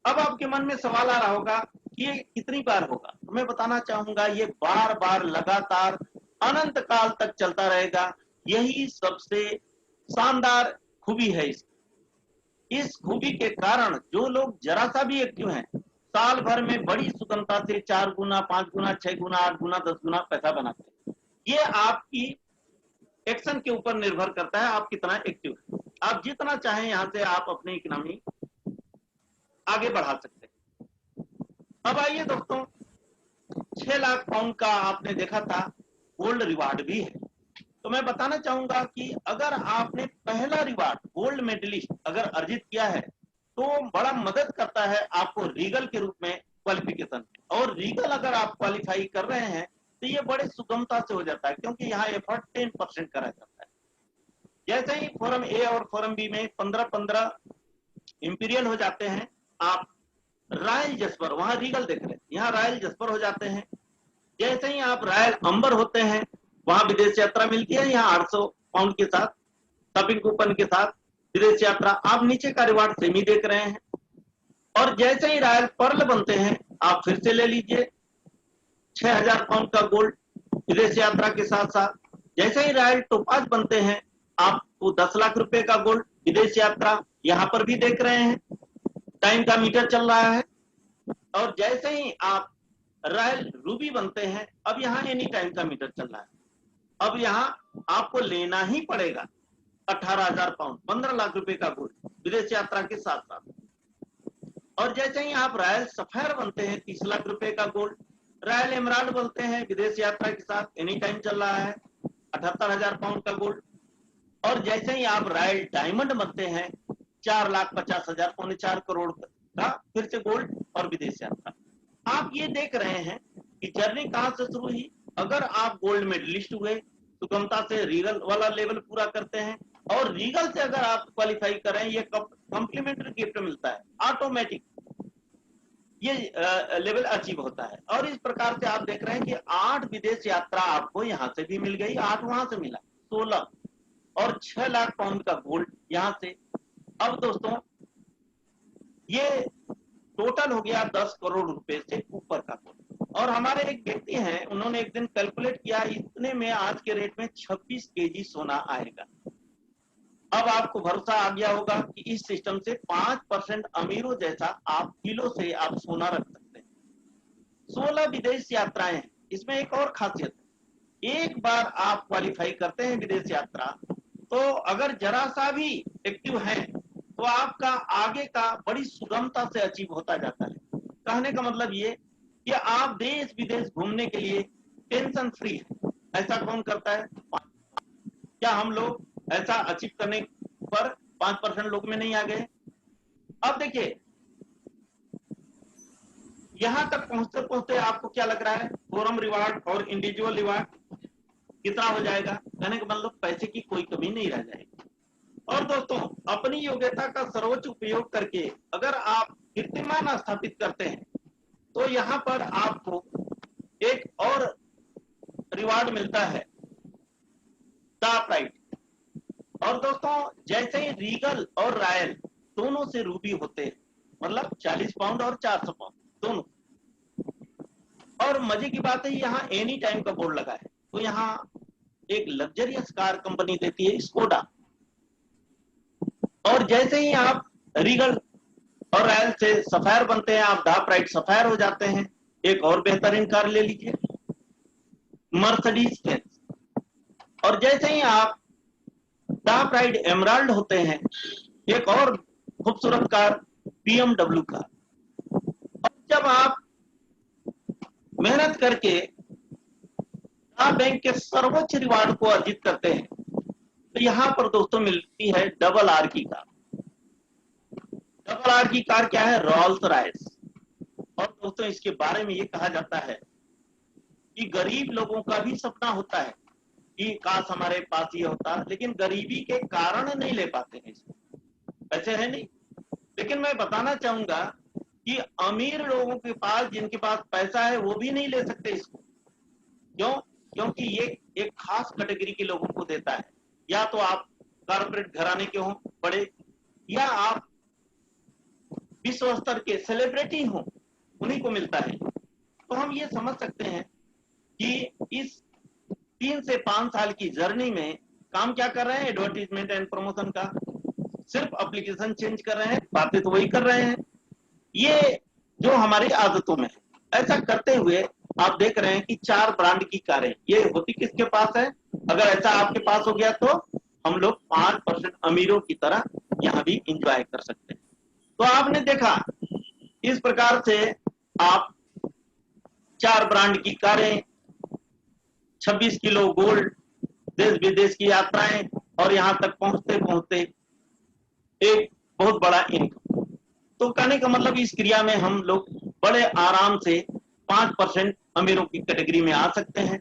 अब आपके मन में सवाल आ रहा होगा कि ये कितनी बार होगा? तो मैं बताना चाहूंगा, ये बार बार लगातार अनंत काल तक चलता रहेगा। यही सबसे शानदार खूबी है इस खूबी के कारण जो लोग जरा सा भी एक्टिव हैं, साल भर में बड़ी सुगमता से 4 गुना, 5 गुना, 6 गुना, 8 गुना, 10 गुना पैसा बनाते हैं। ये आपकी एक्शन के ऊपर निर्भर करता है, आप कितना एक्टिव है। आप जितना चाहें यहाँ से आप अपनी इकोनॉमी आगे बढ़ा सकते हैं। अब आइए दोस्तों, 6 लाख पाउंड का आपने देखा था गोल्ड रिवार्ड भी है। तो मैं बताना चाहूंगा कि अगर आपने पहला रिवार्ड गोल्ड मेडलिस्ट अगर अर्जित किया है, तो बड़ा मदद करता है आपको रीगल के रूप में क्वालिफिकेशन में। और रीगल अगर आप क्वालिफाई कर रहे हैं, तो ये बड़े सुगमता से हो जाता है, क्योंकि यहाँ एफर्ट 10% करा जाता है। जैसे ही फॉरम ए और फॉरम बी में 15-15 इंपीरियल हो जाते हैं, आप रॉयल जस्पर, वहां रीगल देख रहे हैं, यहाँ रॉयल जस्पर हो जाते हैं। जैसे ही आप रॉयल अंबर होते हैं, वहां विदेश यात्रा मिलती है, यहाँ 800 पाउंड के साथ शॉपिंग कूपन के साथ विदेश यात्रा। आप नीचे का रिवार्ड सेमी देख रहे हैं। और जैसे ही रॉयल पर्ल बनते हैं, आप फिर से ले लीजिए 6000 पाउंड का गोल्ड विदेश यात्रा के साथ साथ। जैसे ही रॉयल टोपाज बनते हैं, आपको 10 लाख रुपए का गोल्ड विदेश यात्रा यहाँ पर भी देख रहे हैं, टाइम का मीटर चल रहा है। और जैसे ही आप रॉयल रूबी बनते हैं, अब यहाँ एनी टाइम का मीटर चल रहा है। अब यहाँ आपको लेना ही पड़ेगा 18,000 पाउंड, 15 लाख रुपए का गोल्ड विदेश यात्रा के साथ साथ। और जैसे ही आप रॉयल सफायर बनते हैं, 30 लाख रुपए का गोल्ड, रॉयल एमराल्ड बनते हैं विदेश यात्रा के साथ, एनी टाइम चल रहा है, 78,000 पाउंड का गोल्ड। और जैसे ही आप रॉयल डायमंड बनते हैं, 4,50,000, पौने 4 करोड़ का फिर से गोल्ड और विदेश यात्रा। आप ये देख रहे हैं कि जर्नी कहां से शुरू हुई। अगर आप गोल्ड मेडलिस्ट हुए, सुगमता से रीगल वाला लेवल पूरा करते हैं, और रीगल से अगर आप क्वालिफाई करें, ये कॉम्प्लीमेंट्री गिफ्ट मिलता है ऑटोमेटिक, ये लेवल अचीव होता है। और इस प्रकार से आप देख रहे हैं कि 8 विदेश यात्रा आपको यहाँ से भी मिल गई, 8 वहां से मिला, 16, और 6 लाख पाउंड का गोल्ड यहाँ से। अब दोस्तों ये टोटल हो गया 10 करोड़ रुपए से ऊपर का गोल्ड। और हमारे एक व्यक्ति हैं, उन्होंने एक दिन कैलकुलेट किया, इतने में आज के रेट में 26 केजी सोना आएगा। अब आपको भरोसा आ गया होगा कि इस सिस्टम से 5% अमीरों जैसा आप किलो से आप सोना रख सकते हैं। 16 विदेश यात्राएं हैं। इसमें एक और खासियत है, एक बार आप क्वालिफाई करते हैं विदेश यात्रा, तो अगर जरा सा भी एक्टिव है तो आपका आगे का बड़ी सुगमता से अचीव होता जाता है। कहने का मतलब ये कि आप देश विदेश घूमने के लिए टेंशन फ्री है। ऐसा कौन करता है? क्या हम लोग ऐसा अचीव करने पर 5% लोग में नहीं आ गए? अब देखिए, यहां तक पहुंचते पहुंचते आपको क्या लग रहा है, फोरम रिवार्ड और इंडिविजुअल रिवार्ड कितना हो जाएगा? कहने का मतलब पैसे की कोई कमी नहीं रह जाएगी। और दोस्तों, अपनी योग्यता का सर्वोच्च उपयोग करके अगर आप कीर्तिमान स्थापित करते हैं, तो यहाँ पर आपको एक और रिवार्ड मिलता है, द प्राइड। और दोस्तों, जैसे ही रीगल और रॉयल दोनों से रूबी होते हैं, मतलब 40 पाउंड और 400 पाउंड दोनों। और मजे की बात है, यहाँ एनी टाइम का बोर्ड लगा है, तो यहाँ एक लग्जरियस कार कंपनी देती है, स्कोडा। और जैसे ही आप रीगल और रॉयल से सफायर बनते हैं, आप द प्राइड सफायर हो जाते हैं। एक और बेहतरीन कार ले लीजिए, मर्सिडीज बेंज। और जैसे ही आप द प्राइड एमराल्ड होते हैं, एक और खूबसूरत कार BMW कार। और जब आप मेहनत करके बैंक के सर्वोच्च रिवार्ड को अर्जित करते हैं, तो यहां पर दोस्तों मिलती है डबल आर की कार। डबल आर की कार क्या है? Rolls Royce. और दोस्तों, इसके बारे में ये कहा जाता है कि गरीब लोगों का भी सपना होता है कि काश हमारे पास ये होता, लेकिन गरीबी के कारण नहीं ले पाते हैं इसको, ऐसे है नहीं। लेकिन मैं बताना चाहूंगा कि अमीर लोगों के पास, जिनके पास पैसा है, वो भी नहीं ले सकते इसको। क्यों? क्योंकि ये एक खास कैटेगरी के लोगों को देता है। या तो आप कॉर्पोरेट घराने के हों बड़े, या आप विश्व स्तर के सेलिब्रिटी हों, उन्हीं को मिलता है। तो हम ये समझ सकते हैं कि इस 3 से 5 साल की जर्नी में काम क्या कर रहे हैं? एडवर्टीजमेंट एंड प्रमोशन का। सिर्फ एप्लीकेशन चेंज कर रहे हैं, बातें तो वही कर रहे हैं। ये जो हमारी आदतों में है। ऐसा करते हुए आप देख रहे हैं कि 4 ब्रांड की कारें, ये होती किसके पास है? अगर ऐसा आपके पास हो गया तो हम लोग 5% अमीरों की तरह यहाँ भी इंजॉय कर सकते हैं। तो आपने देखा, इस प्रकार से आप 4 ब्रांड की कारें, 26 किलो गोल्ड, देश विदेश की यात्राएं, और यहां तक पहुंचते पहुंचते एक बहुत बड़ा इनकम। तो कहने का मतलब इस क्रिया में हम लोग बड़े आराम से 5% अमीरों की कैटेगरी में आ सकते हैं।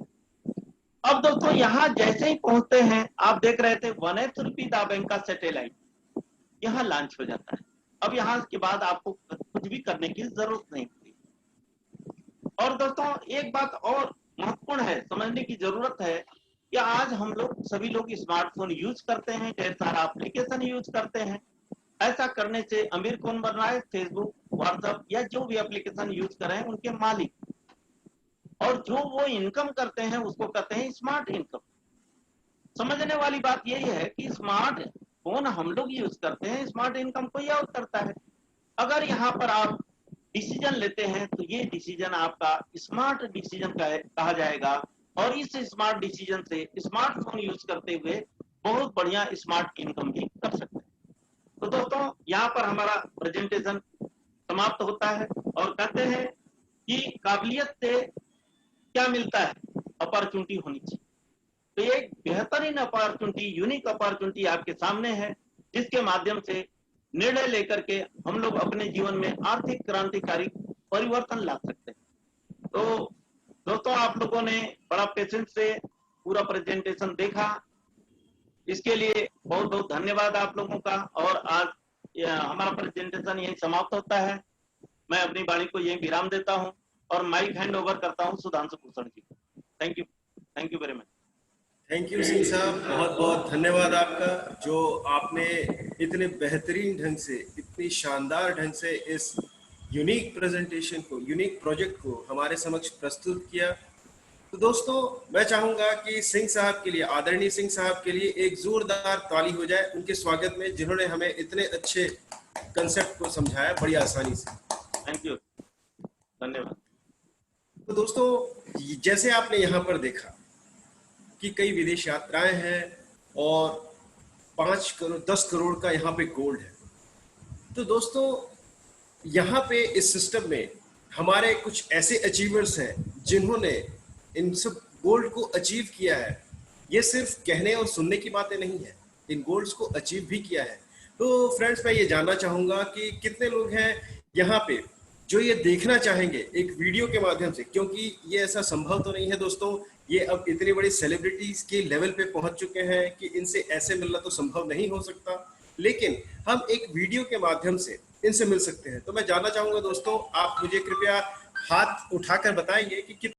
अब दोस्तों, यहां जैसे ही पहुंचते हैं, आप देख रहे थे 1 रुपी दा बैंक का सैटेलाइट यहाँ लॉन्च हो जाता है। अब यहाँ के बाद आपको कुछ भी करने की जरूरत नहीं होती। और दोस्तों, एक बात और महत्वपूर्ण है, समझने की जरूरत है कि आज हम लोग सभी लोग स्मार्टफोन यूज करते हैं, ढेर सारा एप्लीकेशन यूज करते हैं। ऐसा करने से अमीर कौन बन रहा है? फेसबुक, व्हाट्सएप या जो भी एप्लीकेशन यूज कर रहे हैं उनके मालिक। और जो वो इनकम करते हैं उसको कहते हैं स्मार्ट इनकम। समझने वाली बात यही है कि स्मार्ट फोन हम लोग यूज करते हैं, स्मार्ट इनकम कोई और करता है। अगर यहाँ पर आप डिसीजन लेते हैं तो ये डिसीजन आपका स्मार्ट डिसीजन कहा जाएगा। और इस स्मार्ट डिसीजन से स्मार्टफोन यूज करते हुए बहुत बढ़िया स्मार्ट इनकम भी कर सकते हैं। तो दोस्तों, यहाँ पर हमारा प्रेजेंटेशन समाप्त होता है और कहते हैं कि काबिलियत से क्या मिलता है? अपॉर्चुनिटी होनी चाहिए। तो एक बेहतरीन अपॉर्चुनिटी, यूनिक अपॉर्चुनिटी आपके सामने है, जिसके माध्यम से निर्णय लेकर के हम लोग अपने जीवन में आर्थिक क्रांतिकारी परिवर्तन ला सकते हैं। तो दोस्तों, आप लोगों ने बड़ा पेशेंस से पूरा प्रेजेंटेशन देखा, इसके लिए बहुत बहुत धन्यवाद आप लोगों का। और आज हमारा प्रेजेंटेशन यही समाप्त होता है। मैं अपनी वाणी को यही विराम देता हूं और माइक हैंड ओवर करता हूं सुधांशु भूषण जी को। Thank you very much. Thank you Singh साहब, बहुत बहुत धन्यवाद आपका, जो आपने इतने बेहतरीन ढंग से, इतनी शानदार ढंग से इस यूनिक प्रेजेंटेशन को, यूनिक प्रोजेक्ट को हमारे समक्ष प्रस्तुत किया। तो दोस्तों, मैं चाहूंगा कि सिंह साहब के लिए, आदरणीय सिंह साहब के लिए एक जोरदार ताली हो जाए उनके स्वागत में, जिन्होंने हमें इतने अच्छे कंसेप्ट को समझाया बड़ी आसानी से। थैंक यू, धन्यवाद। तो दोस्तों, जैसे आपने यहाँ पर देखा कि कई विदेश यात्राएं हैं और 5 करोड़ 10 करोड़ का यहाँ पे गोल्ड है। तो दोस्तों, यहाँ पे इस सिस्टम में हमारे कुछ ऐसे अचीवर्स हैं जिन्होंने इन सब गोल्ड को अचीव किया है। ये सिर्फ कहने और सुनने की बातें नहीं है, इन गोल्ड्स को अचीव भी किया है। तो फ्रेंड्स, मैं ये जानना चाहूंगा कि कितने लोग हैं यहाँ पे जो ये देखना चाहेंगे एक वीडियो के माध्यम से, क्योंकि ये ऐसा संभव तो नहीं है दोस्तों, ये अब इतनी बड़ी सेलिब्रिटीज के लेवल पे पहुंच चुके हैं कि इनसे ऐसे मिलना तो संभव नहीं हो सकता, लेकिन हम एक वीडियो के माध्यम से इनसे मिल सकते हैं। तो मैं जानना चाहूंगा दोस्तों, आप मुझे कृपया हाथ उठाकर बताएंगे कि